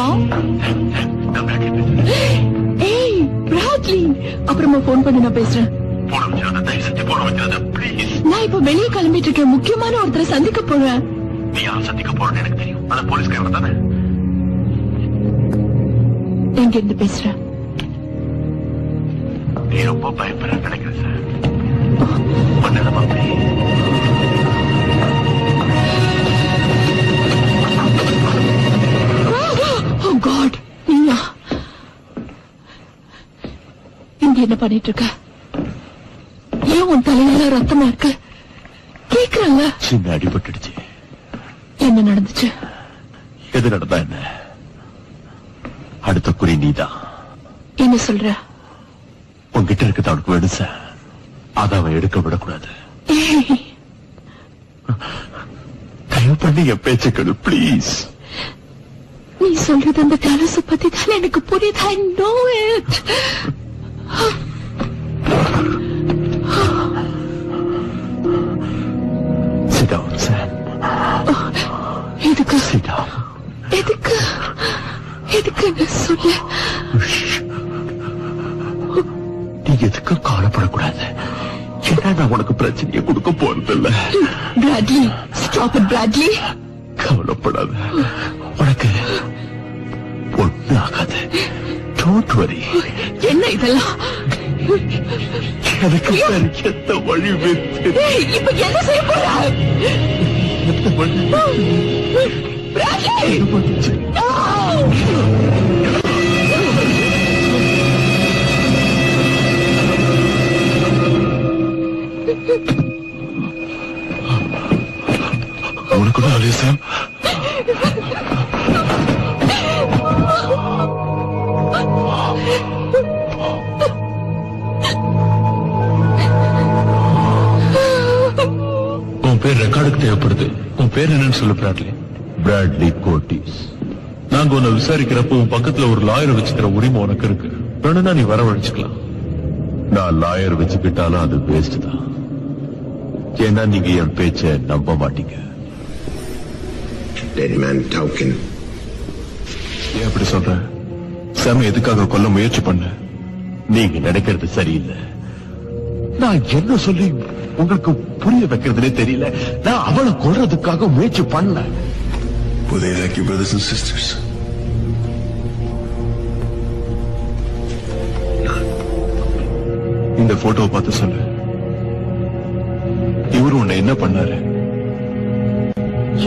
ஏய் பிராட்லி, அப்புறமா போன் பண்ணி நான் பேசுறேன். நான் இப்ப வெளியே கிளம்பிட்டு இருக்கேன். முக்கியமான ஒருத்தரை சந்திக்க போறேன். நீ யாரும் சந்திக்க போறேன்னு எனக்கு தெரியும். அந்த போலீஸ்காரன் தானே? எங்க இருந்து பேசுற? நீ ரொம்ப பயப்படுற நினைக்கிறேன் சார். மன்னரம் அப்படி Oh God, நீயா இங்க என்ன பண்ணிட்டு இருக்க? ஏன் உன் தலையில ரத்தமா இருக்கு? கேக்குறாங்க. சின்ன அடிபட்டுடுச்சு. என்ன நடந்துச்சு? எது நடந்தா என்ன? அடுத்த குறி நீதான். என்ன சொல்ற? உன்கிட்ட இருக்கிறது அவனுக்கு வேணும் சார். அதை அவன் எடுக்க விடக்கூடாது. தயவு பண்ணி என் பேச்சுக்கள் பிளீஸ். நீ சொல்றது அந்த டேலஸ பத்தி தான் எனக்கு புரியுது. I know it. Sit down, Sam. எதுக்கு? Sit down. எதுக்கு? எதுக்கு சொல்லு. நீ எதுக்கு கவலைப்படக்கூடாது. ஏன்னா நான் உனக்கு பிரச்சனையை கொடுக்க போறதில்ல. Bradley, stop it, Bradley. கவலைப்படாத. உனக்கு ஒண்ணு ஆகாது. Don't worry. என்ன இதெல்லாம்? எனக்கு எந்த வழி வைத்து இப்ப என்ன செய்ய போற? எந்த வழி பிராட்லி, உனக்கு கூட அழிய சாம். உன் பேர் ரெக்கார்டுக்கு தேவைப்படுது. உன் பேர் என்னன்னு சொல்லு பிராட்லி. பிராட்லி கோர்டிஸ். நாங்க உன்னை விசாரிக்கிறப்போ உன் பக்கத்துல ஒரு லாயரை வச்சுக்கிற உரிமை உனக்கு இருக்கு. வேணும்னா நீ வரவழைச்சுக்கலாம். நான் லாயர் வச்சுக்கிட்டாலும் அது வேஸ்ட் தான். ஏன்னா நீங்க என் பேச்ச நம்ப மாட்டீங்க. ஏன் அப்படி சொல்ற? சாமி எதுக்காக கொல்ல முயற்சி பண்ண? நீங்க நினைக்கிறது சரியில்லை. நான் என்ன சொல்லி உங்களுக்கு புரிய வைக்கிறதுனே தெரியல. நான் அவளை கொல்றதுக்காக முயற்சி பண்ணல. Were they like your brothers and sisters? இந்த போட்டோவை பார்த்து சொல்லு. இவர் உன்னை என்ன பண்ணாரு?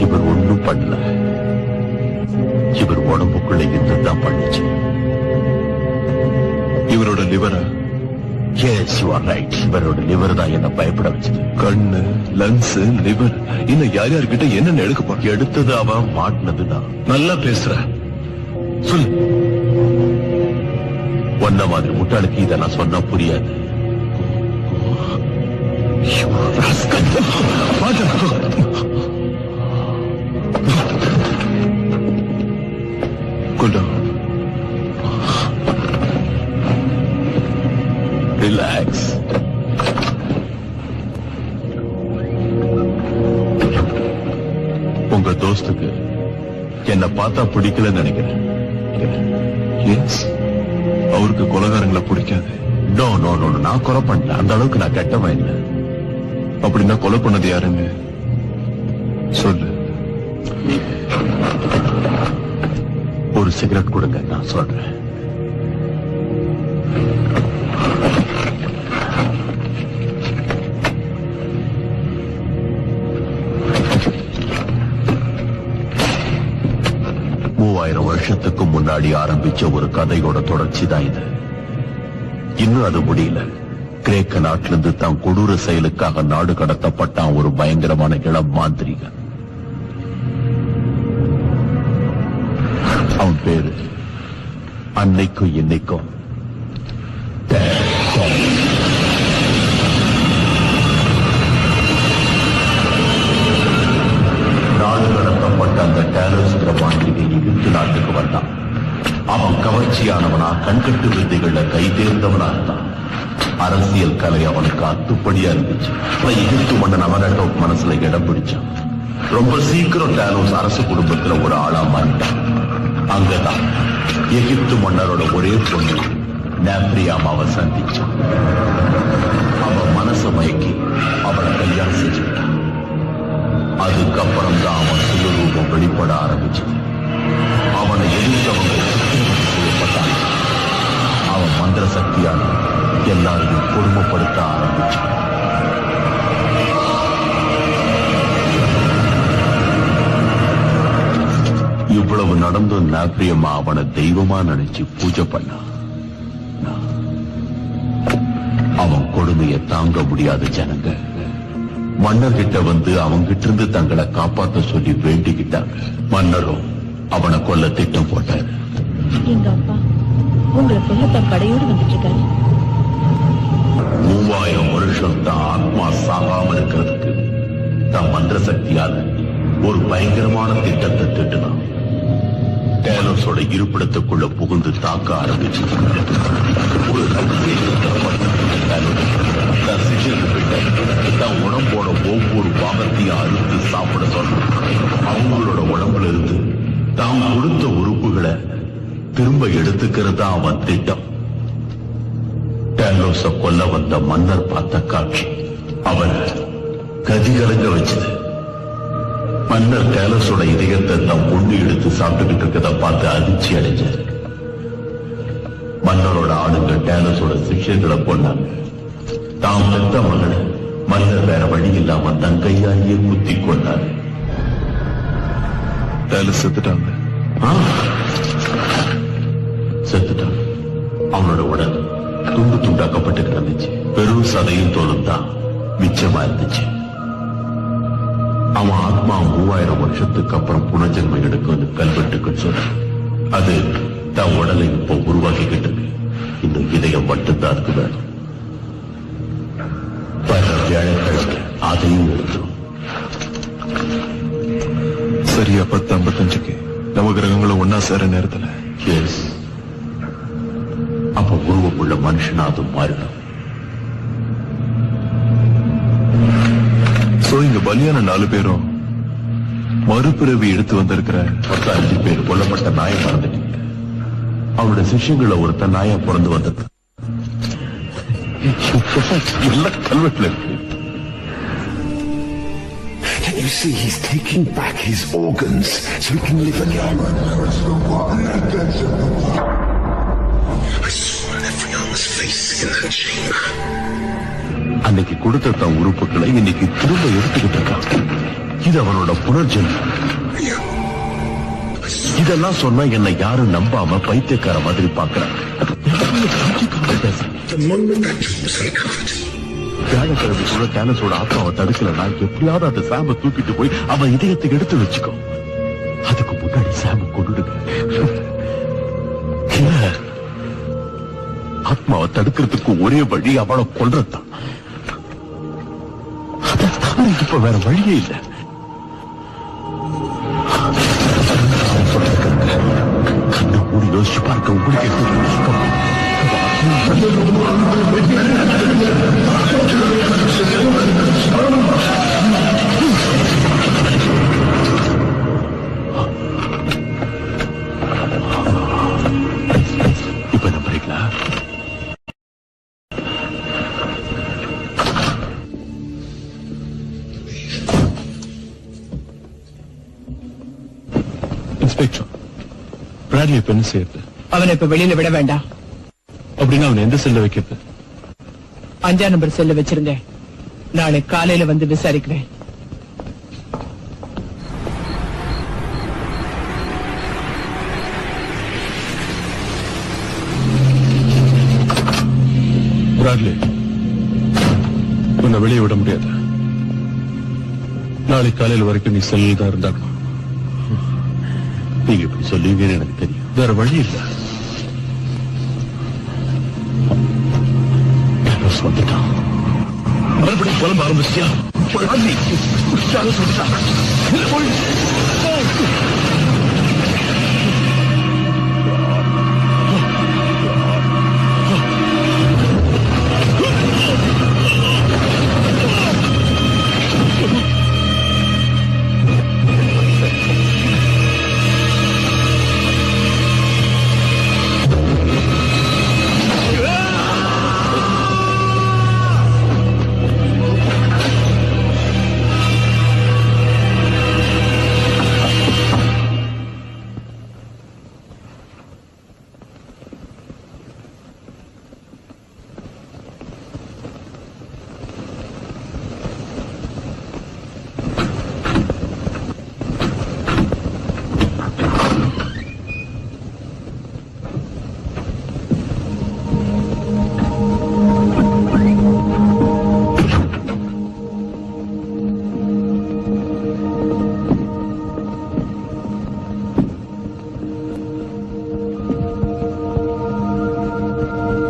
இவர் ஒண்ணும் பண்ணல. இவர் உடம்புக்குள்ள இருந்துதான் பண்ணுச்சு. இவரோட லிவரா? Yes, you are right. இவரோட லிவர் தான் என்ன பயப்பட வச்சது. கண்ணு, லங்ஸ், லிவர், இன்னும் யார் யார்கிட்ட என்னென்ன எடுக்க போற? எடுத்தது அவன், மாட்டினதுதான். நல்லா பேசுற, சொல்லு. ஒன்ன மாதிரி முட்டாளுக்கு இதை நான் சொன்னா புரியாது. ரிலாக்ஸ். உங்க தோஸ்துக்கு என்ன பார்த்தா பிடிக்கலன்னு நினைக்கிறேன். எஸ், அவருக்கு கொலைகாரங்களை பிடிக்காது. நோ நோ நோ, நான் கொலை பண்ணல. அந்த அளவுக்கு நான் கெட்டவன் இல்லை. அப்படின்னா கொலை பண்ணது யாருன்னு சொல்லு. ஒரு சிகரெட் கொடுங்க, நான் சொல்றேன். 3000 வருஷத்துக்கு முன்னாடி ஆரம்பிச்ச ஒரு கதையோட தொடர்ச்சி தான் இது. இன்னும் அது முடியல. கிரேக்க நாட்டிலிருந்து தான் கொடூர செயலுக்காக நாடு கடத்தப்பட்டான் ஒரு பயங்கரமான இளம் மாந்திரிகன். அவன் பேரு அன்னைக்கும் இன்னைக்கும் நாடு கடத்தப்பட்ட அந்த டேலோஸ்ங்கிற மாந்திரிகை எகிப்து நாட்டுக்கு வந்தான். அவன் கவர்ச்சியானவனா, கண்கட்டு வித்தைகள்ல கை தேர்ந்தவனா இருந்தான். அரசியல் கலை அவனுக்கு அத்துப்படியா இருந்துச்சு. எகிப்து மன்னன் அவனோட மனசுல இடம் பிடிச்சான். ரொம்ப சீக்கிரம் டேலோஸ் அரசு குடும்பத்துல ஒரு ஆளா மாறிட்டான். அங்கதான் எகிப்து மன்னரோட ஒரே பொண்ணு நாப்ரியாமாவை சந்திச்சான். அவன் மனசை மயக்கி அவளை கல்யாணம் செஞ்சுட்டான். அதுக்கப்புறம் தான் அவன் சுயரூபம் வெளிப்பட ஆரம்பிச்சது. அவனை எதிர்த்தவங்க சித்திரவதை செய்யப்பட்டான். அவன் மந்திர சக்தியால் எல்லாரையும் கொடுமைப்படுத்த ஆரம்பிச்சான். இவ்வளவு நடந்தும் நாப்ரியம்மா அவனை தெய்வமா நினைச்சு பூஜை பண்ணான். அவன் கொடுமையை தாங்க முடியாத ஜனங்க மன்னர்கிட்ட வந்து அவங்கிட்ட இருந்து தங்களை காப்பாற்ற சொல்லி வேண்டிக்கிட்டாங்க. மன்னரும் அவனை கொல்ல திட்டம் போட்டாரு. எங்க அப்பா உங்களை கொல்ல தன் படையோடு வந்துட்டு இருக்காரு. 3000 வருஷம் தான் ஆத்மா சாகாம இருக்கிறதுக்கு தன் மந்திர சக்தியால் ஒரு பயங்கரமான திட்டத்தை திட்டுனான். டேலோஸோட இருப்பிடத்துக்குள்ள புகுந்து தாக்க ஆரம்பிச்சு ஒரு தன் உடம்போட ஒவ்வொரு பாகத்தையும் அறுத்து சாப்பிட சொல்றான். அவங்களோட உடம்புல இருந்து தாம் கொடுத்த உறுப்புகளை திரும்ப எடுத்துக்கிறதா அவன் திட்டம். டேலோஸ கொல்ல வந்த மன்னர் பார்த்த காட்சி அவனை கதிகலங்க வச்சது. மன்னர் டேலஸோட இதயத்தை தம் பொண்ணு எடுத்து சாப்பிட்டுக்கிட்டு இருக்கத பார்த்து அதிர்ச்சி அடைஞ்சார். மன்னரோட ஆளுங்க டேலஸோட சிஷ்யர்களை கொண்டாங்க. தாம் பெத்த மகனை மன்னர் வேற வழி இல்லாம தன் கையாலேயே குத்தி கொண்டார். டேலஸ் செத்துட்டாங்க. செத்துட்டான். அவனோட உடல் துண்டு துண்டாக்கப்பட்டு கிடந்துச்சு. பெரும் சதையும் தோலும் தான் மிச்சமா இருந்துச்சு. அவன் ஆத்மா 3000 வருஷத்துக்கு அப்புறம் புனர்ஜென்மம் எடுக்கும் கல்வெட்டுக்கு சொன்ன அது தன் உடலை இப்போ உருவாக்கிக்கிட்டு இருக்கு. இன்னும் இதயம் மட்டும்தான் அதுக்கு வேணும். வியாழக்கிழமை அதையும் எடுத்துரும். சரியா 10:55 நவகிரகங்களும் ஒன்னா சேர நேரத்துல அப்ப உருவமுள்ள மனுஷனா அது மாறிடும். இங்க பலியான 4 பேரும் மறுபிறவி எடுத்து வந்திருக்கிற 5 பேர் கொல்லப்பட்ட நாயை மறந்துட்டீங்க. அவனோட சிஷ்யங்களை ஒருத்த நாயா பிறந்து வந்தது எல்லாம் கல்வெட்டுல இருக்கு. Can you see he's taking back his organs so he can live again? I saw everyone's face in that chamber. அன்னைக்கு கொடுத்த தன் உறுப்புகளை இன்னைக்கு திரும்ப எடுத்துக்கிட்டு இருக்கான். இது அவனோட புனர்ஜென்மம். இதெல்லாம் சொன்னா என்னை யாரும் நம்பாம பைத்தியக்கார மாதிரி பாக்குறாங்க. வியாழக்கிழமைக்குள்ள டேலஸோட ஆத்மாவை தடுக்கலன்னா எப்படியாவது அந்த சாம தூக்கிட்டு போய் அவன் இதயத்துக்கு எடுத்து வச்சுக்கோ. அதுக்கு முன்னாடி சாம கொண்டுடுங்க. ஆத்மாவை தடுக்கிறதுக்கு ஒரே வழி அவளை கொல்றதுதான். இப்ப வேற வழியே இல்லை. கண்ணை மூடி யோசிச்சு பார்க்க உங்களுக்கு இப்ப நம்புறீங்களா? இன்ஸ்பெக்டர், பிராட்லி இப்ப என்ன செய்யறது? அவனை இப்ப வெளியில விட வேண்டாம். அப்படின்னா அவனை எந்த செல்ல வைக்கிறது? 5ஆம் நம்பர் செல்ல வச்சிருந்தேன். நாளை காலையில வந்து விசாரிக்கிறேன். பிராட்லி, உன்னை வெளியே விட முடியாது. நாளைக்கு காலையில் வரைக்கும் நீ செல்லில் தான் இருந்தாகணும். நீங்க இப்படி சொல்லுவீங்கன்னு எனக்கு தெரியும். வேற வழி இல்ல. வந்துட்டான். மறுபடியும் புலம்ப ஆரம்பிச்சியா?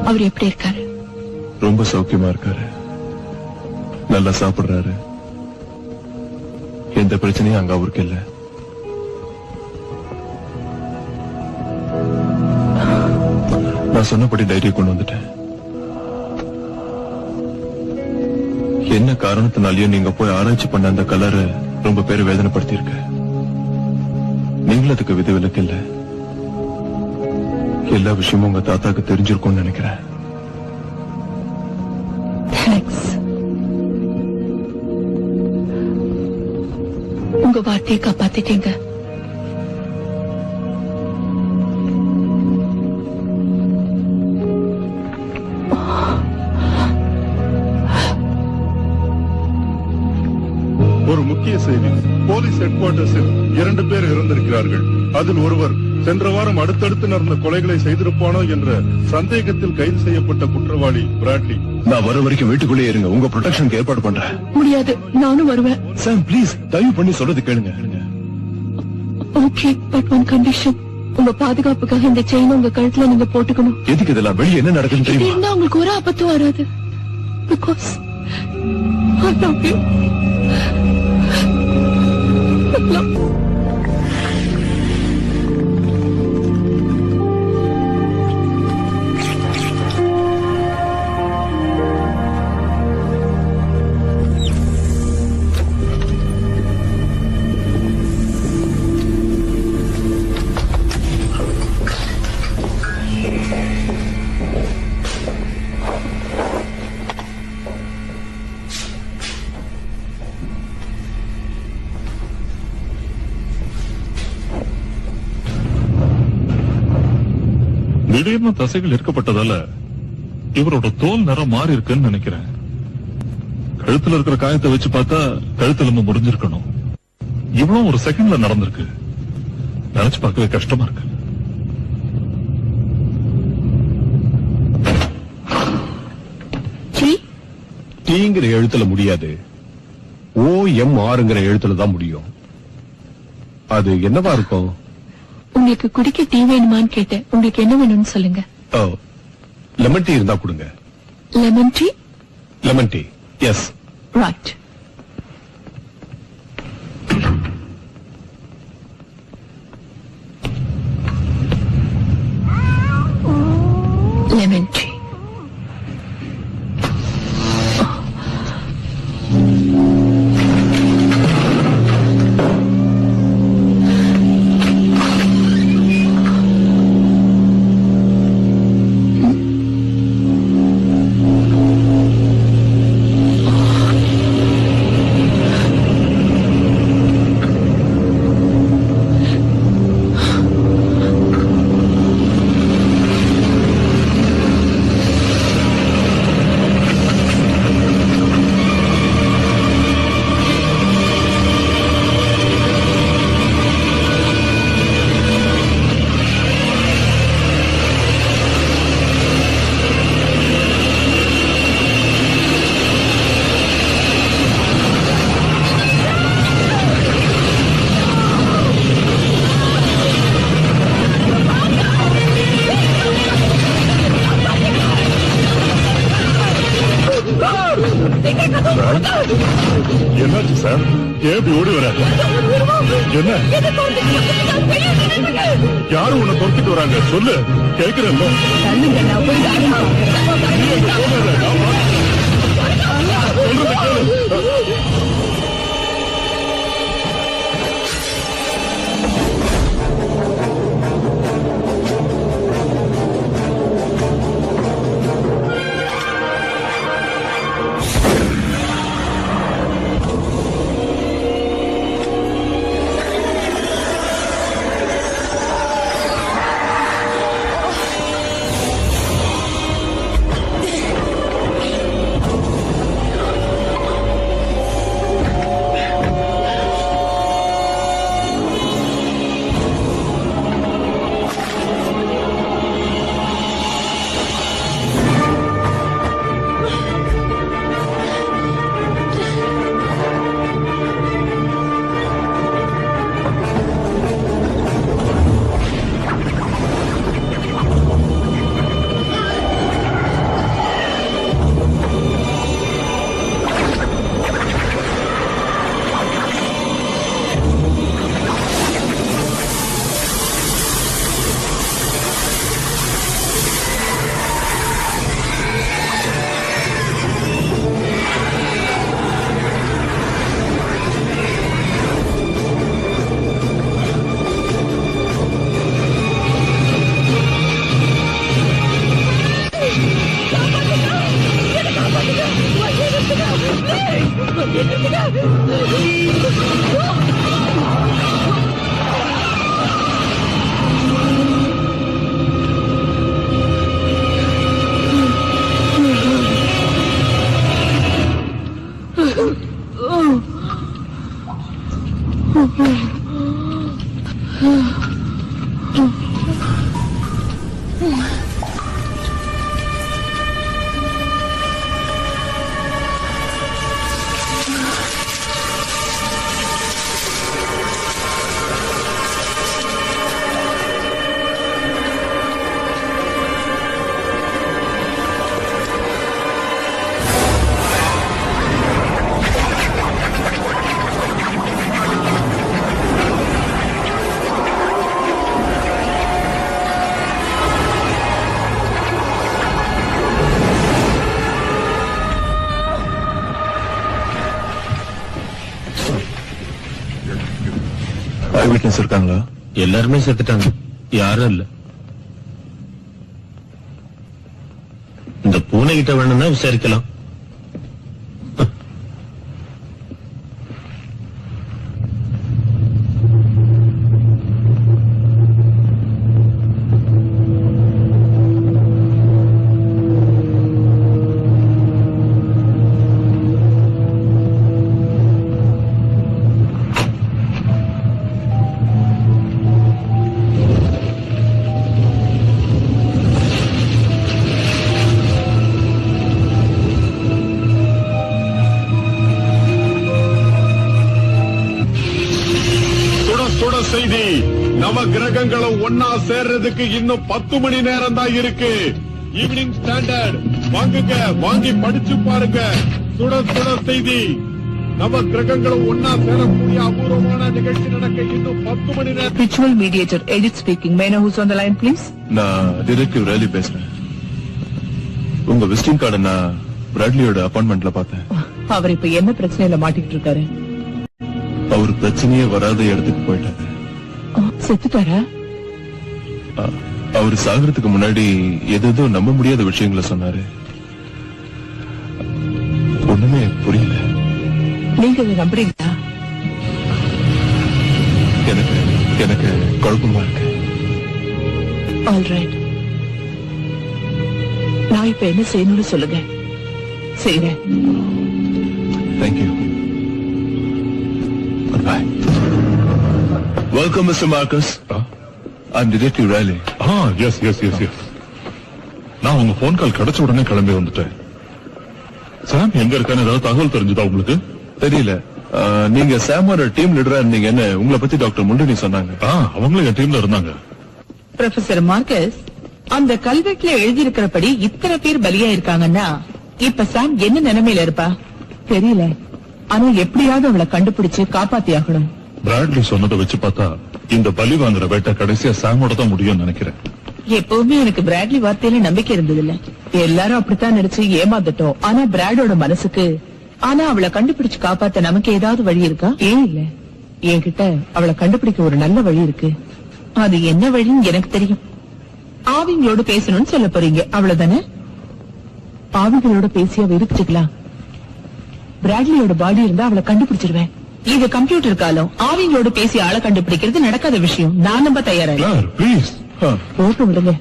அவர் எப்படி இருக்காரு? ரொம்ப சௌக்கியமா இருக்காரு. நல்லா சாப்பிடுறாரு. எந்த பிரச்சனையும் அங்க அவருக்கு இல்ல. நான் சொன்னபடி டைரியை கொண்டு வந்துட்டேன். என்ன காரணத்தினாலயும் நீங்க போய் ஆராய்ச்சி பண்ண அந்த கலரை ரொம்ப பேர் வேதனைப்படுத்தி இருக்க. நீங்களும் அதுக்கு விதிவிலக்கு இல்ல. எல்லா விஷயமும் உங்க தாத்தாக்கு தெரிஞ்சிருக்கும்னு நினைக்கிறேன். உங்க வார்த்தையை காப்பாத்திட்டீங்க. ஒரு முக்கிய செய்தி. போலீஸ் ஹெட் குவார்டர்ஸில் 2 பேர் இறந்திருக்கிறார்கள். அதில் ஒருவர் சென்ற வாரம் அடுத்தடுத்து நடந்த கொலைகளை செய்திருப்பானோ என்ற சந்தேகத்தில் கைது செய்யப்பட்ட குற்றவாளி பிராட்லி. நான் வர வரைக்கும் வீட்டுக்குள்ளே இருங்க. உங்க ப்ரொடெக்ஷனுக்கு ஏற்பாடு பண்றேன். முடியாது, நானும் வருவேன். சாம் ப்ளீஸ், தயவு பண்ணி சொல்றது கேளுங்க. Okay, but one condition. உங்க பாதுகாப்புக்காக இந்த செயின் உங்க கழுத்துல நீங்க போட்டுக்கணும். எதுக்கு இதெல்லாம்? வெளியே என்ன நடக்குதுன்னு தெரியுமா? இருந்தா உங்களுக்கு ஒரு ஆபத்தும் வராது. Because I love you. திடீர்னு தசைகள் இருக்கப்பட்டதால இவரோட தோல் நிறம் மாறி இருக்குன்னு நினைக்கிறேன். கழுத்துல இருக்கிற காயத்தை வச்சு பார்த்தா கழுத்தெலும்பு முடிஞ்சிருக்கணும். இவ்வளவு ஒரு செகண்ட்ல நடந்திருக்கு. நினைச்சு பார்க்கவே கஷ்டமா இருக்கு. டீங்கிற எழுத்துல முடியாது. OMRங்கிற எழுத்துல தான் முடியும். அது என்னவா இருக்கும்? உங்களுக்கு குடிக்க டீ வேணுமான்னு கேட்டேன். உங்களுக்கு என்ன வேணும்னு சொல்லுங்க. லெமன் டீ இருந்தா கொடுங்க. Lemon tea? Lemon tea, yes. Right. Lemon tea. என்ன யாரும் உன்னை துரத்திட்டு வராங்க சொல்லு கேக்குறேன் விட்னஸ் இருக்காங்களா? எல்லாருமே செத்துட்டாங்க, யாரும் இல்ல. இந்த பூனை கிட்ட வேணும்னா விசாரிக்கலாம். செய்தி, நவ கிரகங்களும் ஒன்னா சேர்றதுக்கு இன்னும் 10 மணி நேரம் தான் இருக்கு. ஈவினிங் ஸ்டாண்டர்ட் வாங்குங்க, வாங்கி படிச்சு பாருங்க. சுட சுட செய்தி, நவ கிரகங்களும் ஒன்னா சேரக்கூடிய அபூர்வமான நிகழ்ச்சி நடக்க இன்னும் 10 மணி நேரம். Ritual mediator, Edith speaking. May I know who's on the line, please? நான் டிடெக்டிவ் ரேலி பேசுறேன். உங்க விசிட்டிங் கார்டை நான் பிராட்லியோட அப்பாயின்மெண்ட்ல பார்த்தேன். அவர் இப்ப என்ன பிரச்சனையில மாட்டிக்கிட்டு இருக்காரு? அவர் பிரச்சனையே வராத இடத்துக்கு போயிட்டாரு. செத்துட்டாரா? அவர் சாகிறதுக்கு முன்னாடி ஏதோ நம்ப முடியாத விஷயங்களை சொன்னாரு. ஒண்ணுமே புரியல. நீங்க அதை நம்புறீங்களா? எனக்கு குழப்பமா இருக்கு. ஆல்ரைட், நான் இப்ப என்ன செய்யணும்னு சொல்லுங்க, செய்றேன். Thank you. Goodbye. Welcome, Mr. Marcus. I'm Detective Riley. Yes yes yes yes நான் உங்க போன் கால் கிடைச்ச உடனே கிளம்பி வந்துட்டேன். சாம் எங்க இருக்கான்னு ஏதாவது தகவல் தெரிஞ்சதா உங்களுக்கு? தெரியல. நீங்க சாமோட டீம் லீடரா இருந்தீங்கன்னு உங்களை பத்தி டாக்டர் முண்டனி சொன்னாங்க. அவங்களும் என் டீம்ல இருந்தாங்க. ப்ரொஃபசர் மார்க்கஸ், அந்த கல்வெட்டுல எழுதியிருக்கிறபடி இத்தனை பேர் பலியா இருக்காங்கன்னா இப்ப சாம் என்ன நிலைமையில இருப்பா தெரியல. ஆனா எப்படியாவது அவளை கண்டுபிடிச்சு காப்பாத்தி ஆகணும். பிராட்லி சொன்னதை வச்சு பார்த்தா இந்த பலி வாங்குற வேட்டை கடைசியா சாமோட தான் முடியும்னு நினைக்கிறேன். எப்பவுமே எனக்கு பிராட்லி வார்த்தையில நம்பிக்கை இருந்தது இல்ல. எல்லாரும் அப்படித்தான் நினைச்சு ஏமாந்துட்டோம். ஆனா பிராடோட மனசுக்கு ஆனா அவளை கண்டுபிடிச்சு காப்பாத்த நமக்கு ஏதாவது வழி இருக்கா? ஏன் இல்ல, என்கிட்ட அவளை கண்டுபிடிக்க ஒரு நல்ல வழி இருக்கு. அது என்ன வழின்னு எனக்கு தெரியும். ஆவிங்களோட பேசணும்னு சொல்ல போறீங்க, அவ்வளவுதானே? ஆவிங்களோட பேசி அவ இருந்துச்சுக்கலாம். பிராட்லியோட பாடி இருந்தா அவளை கண்டுபிடிச்சிருவேன். இது கம்ப்யூட்டர் காலம். ஆவிங்களோட பேசி ஆளை கண்டுபிடிக்கிறது நடக்காத விஷயம். நான் நம்ப தயாரா போட்டு விடுங்க.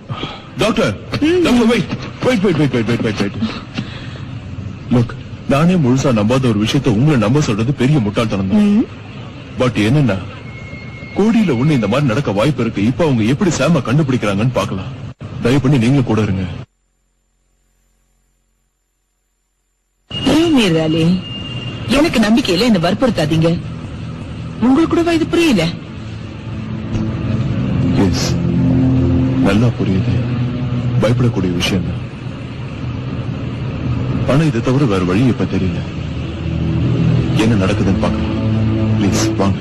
டாக்டர், லுக், நானே முழுசா நம்பாத ஒரு விஷயத்தை உங்களை நம்ப சொல்றது பெரிய முட்டாள்தனம் தான். பட் என்னன்னா, கோடியில ஒண்ணு இந்த மாதிரி நடக்க வாய்ப்பு இருக்கு. இப்ப அவங்க எப்படி சாம கண்டுபிடிக்கிறாங்கன்னு பாக்கலாம். தயவு பண்ணி நீங்களும் கூட இருங்க. எனக்கு நம்பிக்கையில என்ன வற்புறுத்தாதீங்க. உங்களுக்கு கூட இது புரியல? எஸ், நல்லா புரியுது. பயப்படக்கூடிய விஷயம் தான். ஆனா இதை தவிர வேற வழி இப்ப தெரியல. என்ன நடக்குதுன்னு பாக்கலாம். பிளீஸ் வாங்க.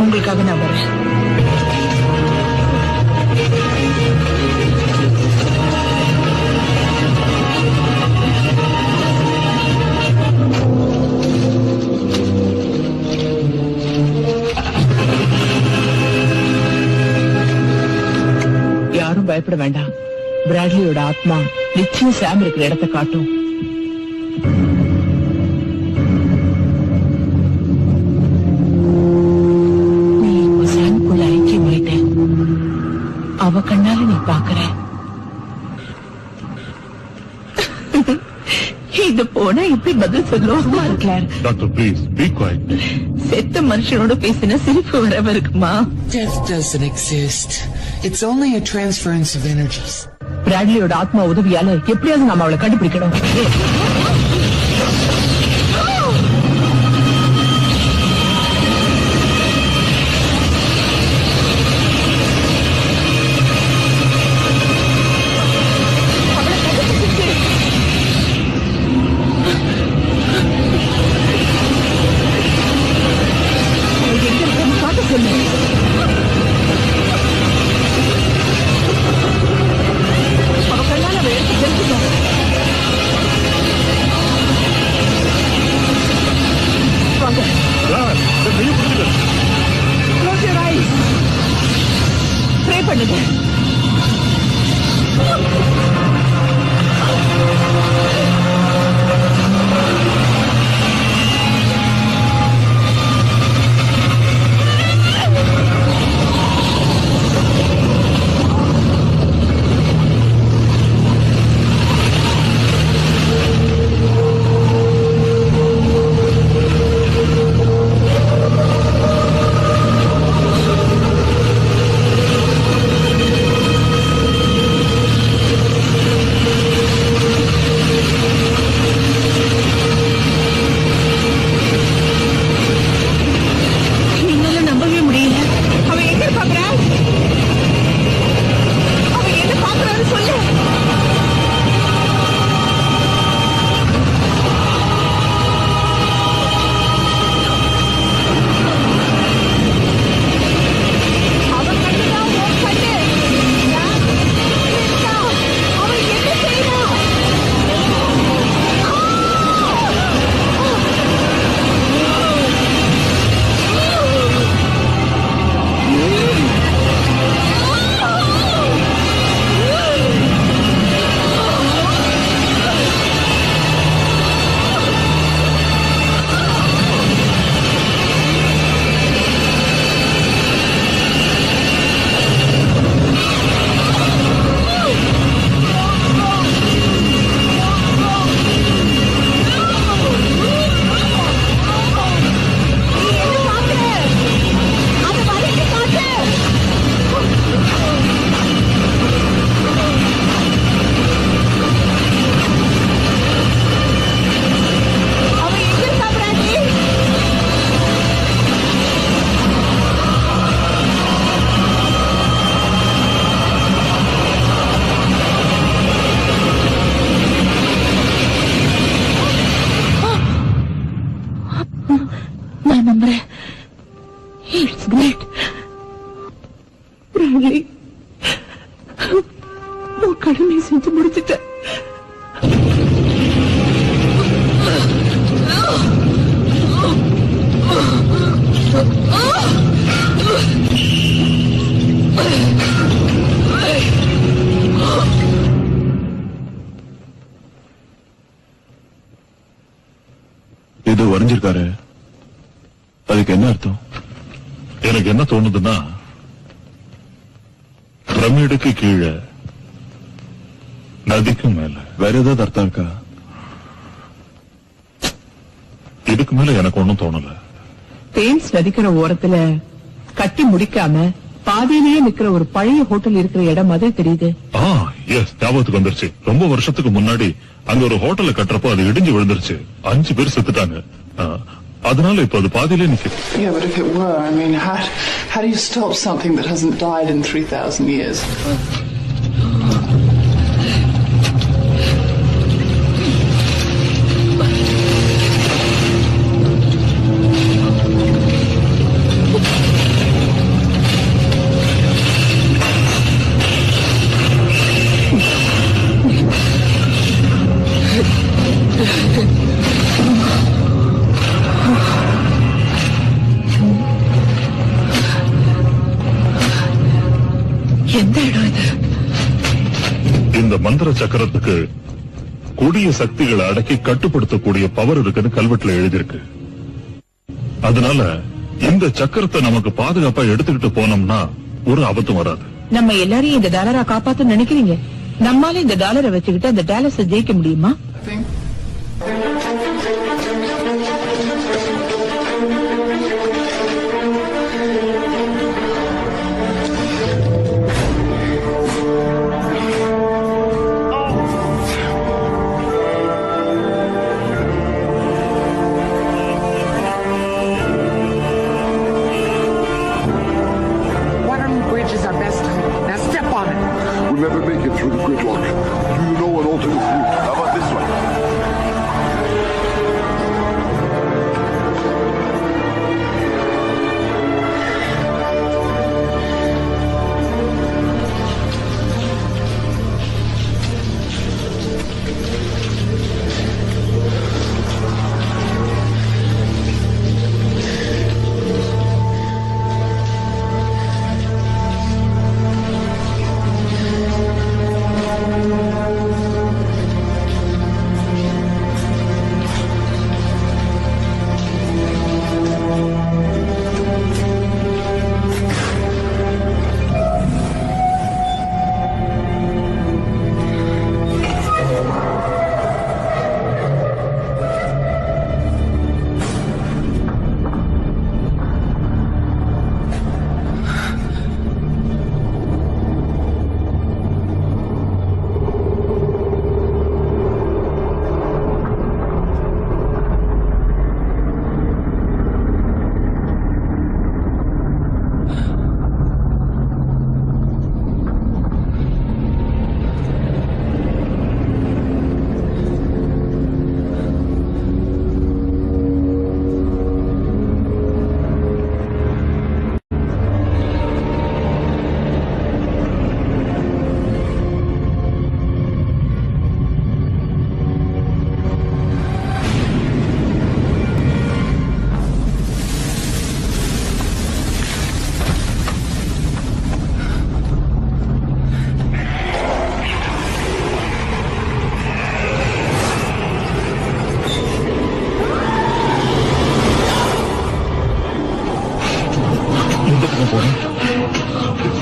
உங்களுக்காக நான் வரேன். யாரும் பயப்பட வேண்டாம். பிராட்லியோட ஆத்மா நிச்சயம் சாம் இருக்கிற இடத்தை காட்டும். நீ இப்போ சாமுக்குள்ள ஐக்கியமாயிட்ட. அவ கண்ணால நீ பாக்குற. இது போனா இப்படி பதில் சொல்லுவாமா இருக்கலாம். Doctor please be quiet. செத்த மனுஷனோட பேசின சிரிப்பு வரவ இருக்குமா? Death doesn't exist. It's only a transference of energies. பிராட்லியோட ஆத்மா உதவியால எப்படியாவது நாம அவளை கண்டுபிடிக்கணும். It's great. Bradley, உன் கடமை செஞ்சு முடிச்சிட்ட. ஏதோ வரைஞ்சிருக்காரு, அதுக்கு என்ன அர்த்தம்? எனக்கு என்ன தோணுதுன்னா, பிரமிடுக்கு கீழே நதிக்கு மேல வேற ஏதாவது அர்த்தம் இருக்கா? இதுக்கு மேல எனக்கு ஒண்ணும் தோணல. தேம்ஸ் நதிக்கிற ஓரத்துல கட்டி முடிக்காம பாதியிலேயே நிக்கிற ஒரு பழைய ஹோட்டல் இருக்கிற இடம் மாதிரி தெரியுது. எஸ், ஞாபகத்துக்கு வந்துருச்சு. ரொம்ப வருஷத்துக்கு முன்னாடி அங்க ஒரு ஹோட்டலை கட்டுறப்போ அது இடிஞ்சு விழுந்துருச்சு. 5 பேர் செத்துட்டாங்க. அதனால இப்ப அது பாதியிலே நிக்குது. Yeah, but if it were, I mean, how do you stop something that hasn't died in 3,000 years? எந்த இடம் இது? இந்த மந்திர சக்கரத்துக்கு கொடிய சக்திகளை அடக்கி கட்டுப்படுத்தக்கூடிய பவர் இருக்குன்னு கல்வெட்டுல எழுதியிருக்கு. அதனால இந்த சக்கரத்தை நமக்கு பாதுகாப்பா எடுத்துக்கிட்டு போனோம்னா ஒரு ஆபத்தும் வராது. நம்ம எல்லாரையும் இந்த டாலரா காப்பாத்த நினைக்கிறீங்க? நம்மால இந்த டாலரை வச்சுக்கிட்டு அந்த டாலர்ஸை ஜெயிக்க முடியுமா? We'll never make it through the gridlock. Do you know an alternate route? How about this one?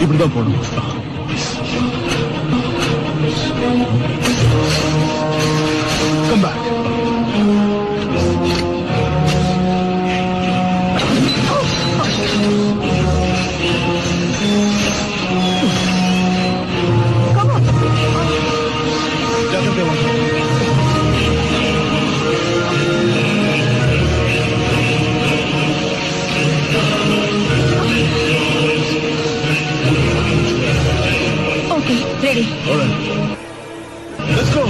இப்படிதான் போகணும். Come back. Okay, ready. All right. Let's go.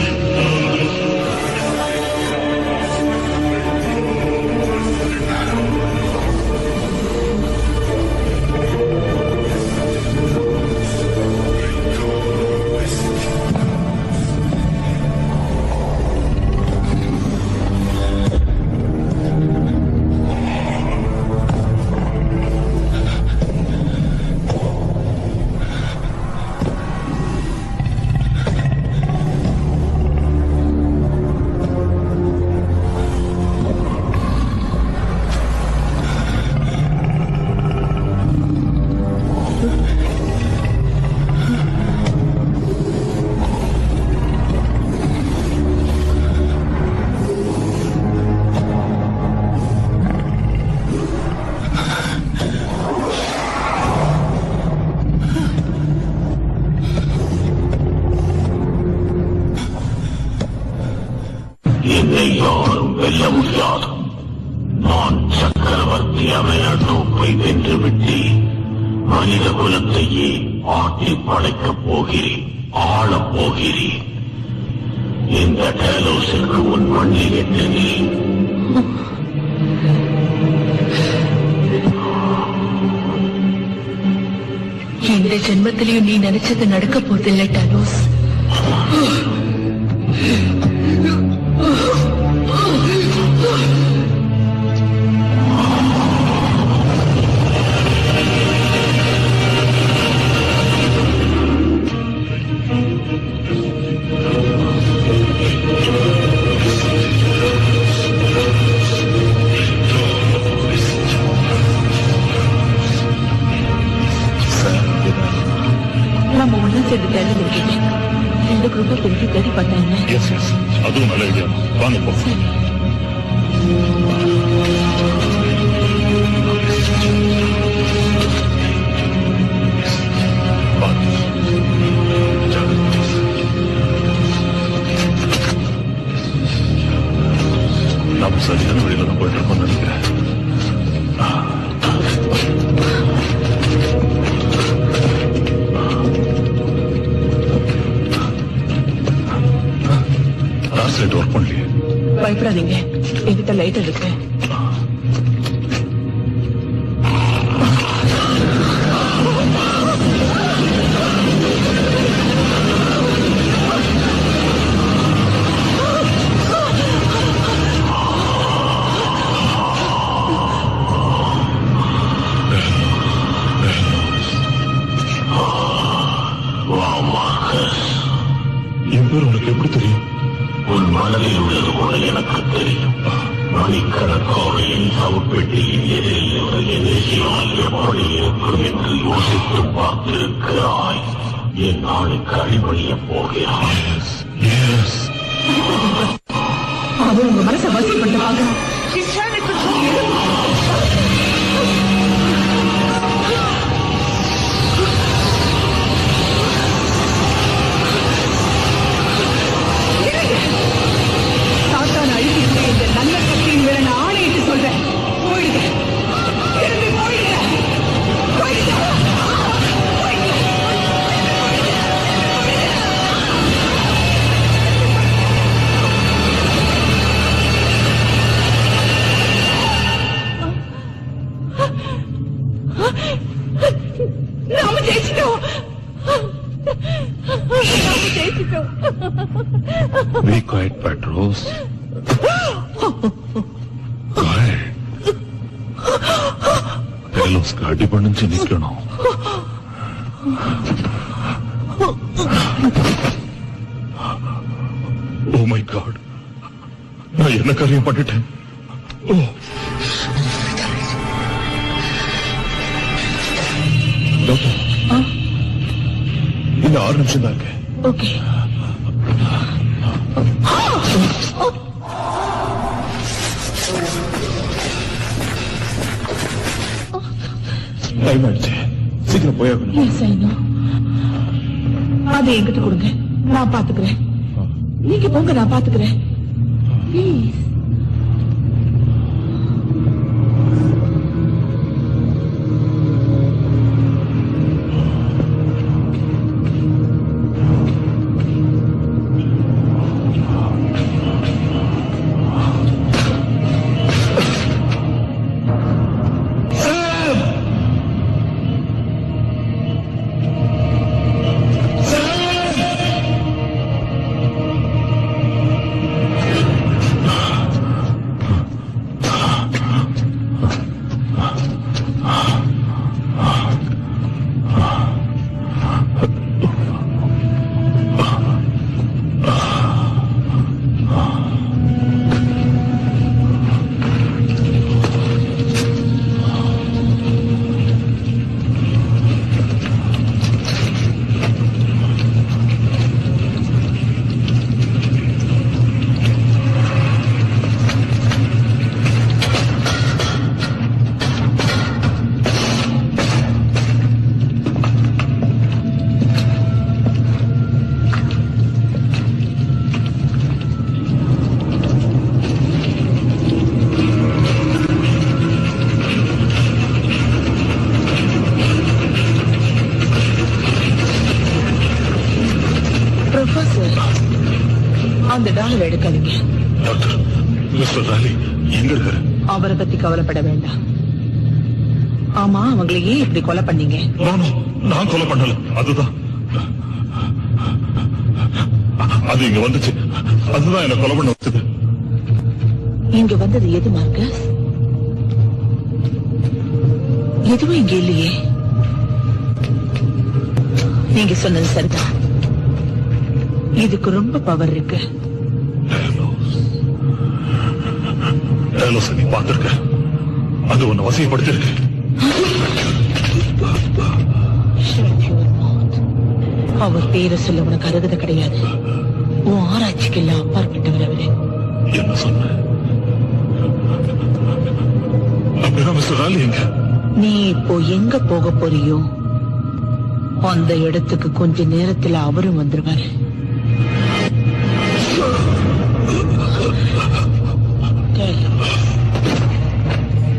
வென்று விட்டு மனித குலத்தையே ஆட்டி படைக்கப் போகிறேன், ஆளப் போகிறேன். இந்த டேலோஸுக்கு உன் மண்ணில் எட்டு நீ. இந்த ஜென்மத்திலையும் நீ நினைச்சது நடக்க போதில்லை டேலோஸ். நம்ம ஒண்ணா சேர்ந்து தேடி இருக்கேன். ரெண்டு குரூப்பா பிரிஞ்சு தேடி பண்ணாங்க. அதுவும் நல்ல ஐடியா. வாங்க போ. நாம் சரியான வழியில தான் போயிட்டு இருக்கோம்னு நினைக்கிறேன். டார்ச் ஒர்க் பண்ணலையே. பயப்படாதீங்க, என்கிட்ட லைட் இருக்கு. என் பேர் உனக்கு எப்படி தெரியும்? உன் மனதில் உள்ளது போல எனக்கு தெரியும். மணிக்கணக்காக என் சவப்பெட்டியின் எதிரில் எதிர்ச்சியால் எப்படி இருக்கும் என்று யோசித்து பார்த்திருக்கிறாய். என் நாளுக்கு அடிபணியப் போகிறாய். அவர் உங்க மனசை வசப்படுத்துவாங்க. சாத்தான் அழிக்கின்ற இந்த நல்ல சக்தியின் மேல நான் ஆணையிட்டு சொல்றேன். போயிடுங்க, திரும்பி போயிடுங்க, போயிடுங்க. நாம ஜெயிச்சிட்டோம். நாம ஜெயிச்சிட்டோம். Be quiet, Petros. Quiet. டேலோஸ்க்கு அடி பண்ணிச்சு நிக்கணும். Oh my God. நான் என்ன காரியம் பண்ணிட்டேன்? டாக்டர், இன்னும் 6 நிமிஷம் தான் இருக்கு. ஓகே. டைம் ஆயிடுச்சு, சீக்கிரம் போயாகணும். Yes, I know. அதை என்கிட்ட கொடுங்க, நான் பாத்துக்கிறேன். நீங்க போங்க, நான் பாத்துக்கிறேன். Please. வேணாலும் எடுக்காதீங்க. டாக்டர், மிஸ்டர் ராலி எங்க இருக்காரு? அவரை பத்தி கவலைப்பட வேண்டாம். ஆமா, அவங்களை ஏன் இப்படி கொலை பண்ணீங்க? நான் கொலை பண்ணல. அதுதான் அது இங்க வந்துச்சு. அதுதான் என்ன கொலை பண்ண வச்சது. இங்க வந்தது எது மார்க்கஸ்? எதுவும் இங்க இல்லையே. நீங்க சொன்னது சரிதான். இதுக்கு ரொம்ப பவர் இருக்கு. நீ பார்த்திருக்க, அது உன்னை வசியப்படுத்திருக்கு. அவர் பேரை சொல்ல உனக்கு அருகதை கிடையாது. உன் ஆராய்ச்சிக்கு எல்லாம் அப்பாற்பட்டவர் அவரு. என்ன சொன்ன? மிஸ்டர் ராலி எங்க? நீ இப்போ எங்க போக போறியோ அந்த இடத்துக்கு கொஞ்ச நேரத்துல அவரும் வந்துருவாரு.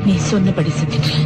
நீ சொன்னபடி செஞ்சுட்டேன்.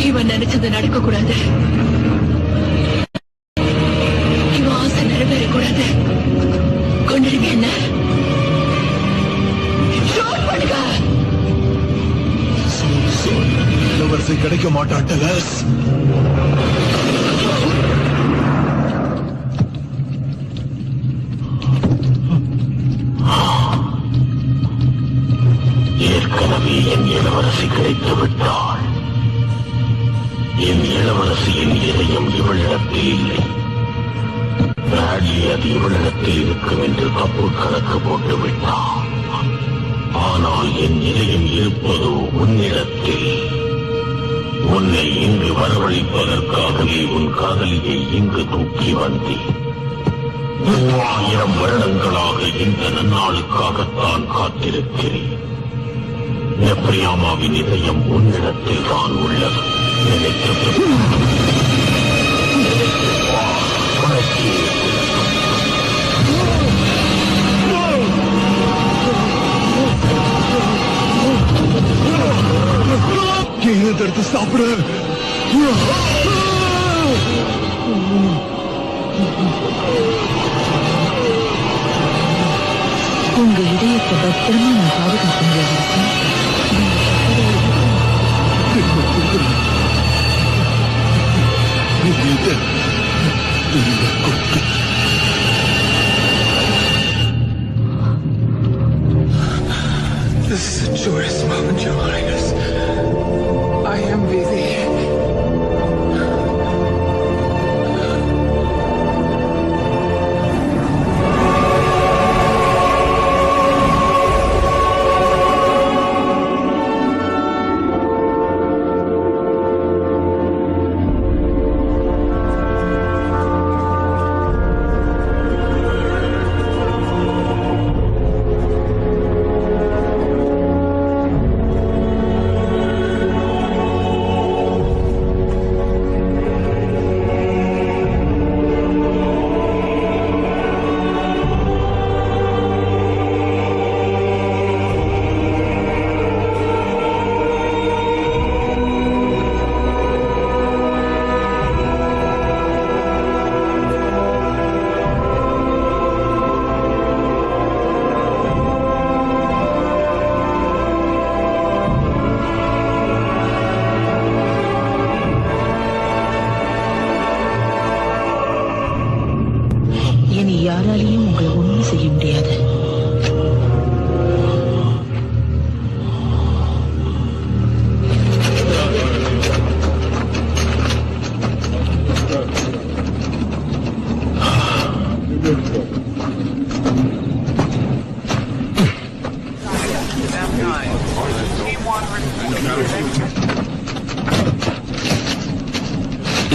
இவன் நினைச்சது நடக்க கூடாது. இவன் ஆசை நிறைவேறக்கூடாது. கொண்டிருங்க என்ன பண்ணுங்க. இளவரசி கிடைக்க மாட்டாட்டல. ஏற்கனவே என் இளவரசி கிடைத்து விட்டாள். என் இளவரசியின் இதயம் இவளிடத்தில் இல்லை. பிராட்லி அது இவளிடத்தில் இருக்கும் என்று தப்பு கணக்கு போட்டு விட்டான். ஆனால் என் இதயம் இருப்பதோ உன்னிடத்தில். உன்னை இங்கு வரவழைப்பதற்காகவே உன் காதலியை இங்கு தூக்கி வந்தேன். 3000 வருடங்களாக இந்த நன்னாளுக்காகத்தான் காத்திருக்கிறேன். நெப்ரியாமாவின் இதயம் உன்னிடத்தில் தான் உள்ளது. எடுத்து சாப்பிடு. உங்க இதயத்தை பத்திரமா நான் பாதுகாக்க முடியாது. This is a joyous moment, Your Highness. I am busy.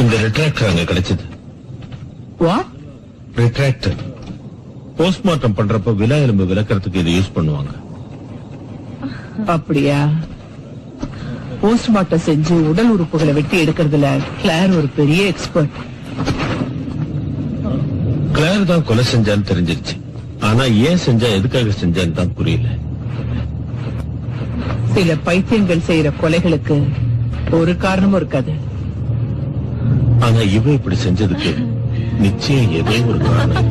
இந்த ரிட்ராக்டர் அங்க கிடைச்சது. ரிட்ராக்டர் போஸ்ட்மார்ட்டம் பண்றப்ப விலா எலும்பு விளக்கறதுக்கு இதை யூஸ் பண்ணுவாங்க. அப்படியா? போஸ்ட்மார்ட்டம் செஞ்சு உடல் உறுப்புகளை வெட்டி எடுக்கிறதுல கிளார் ஒரு பெரிய எக்ஸ்பர்ட். கிளார் தான் கொலை செஞ்சான்னு தெரிஞ்சிருச்சு. ஆனா ஏன் செஞ்சா, எதுக்காக செஞ்சான்னு தான் புரியல. சில பைத்தியங்கள் செய்யற கொலைகளுக்கு ஒரு காரணமும் இருக்காது. ஆனா இவ இப்படி செஞ்சதுக்கு நிச்சயம் ஏதோ ஒரு காரணம்.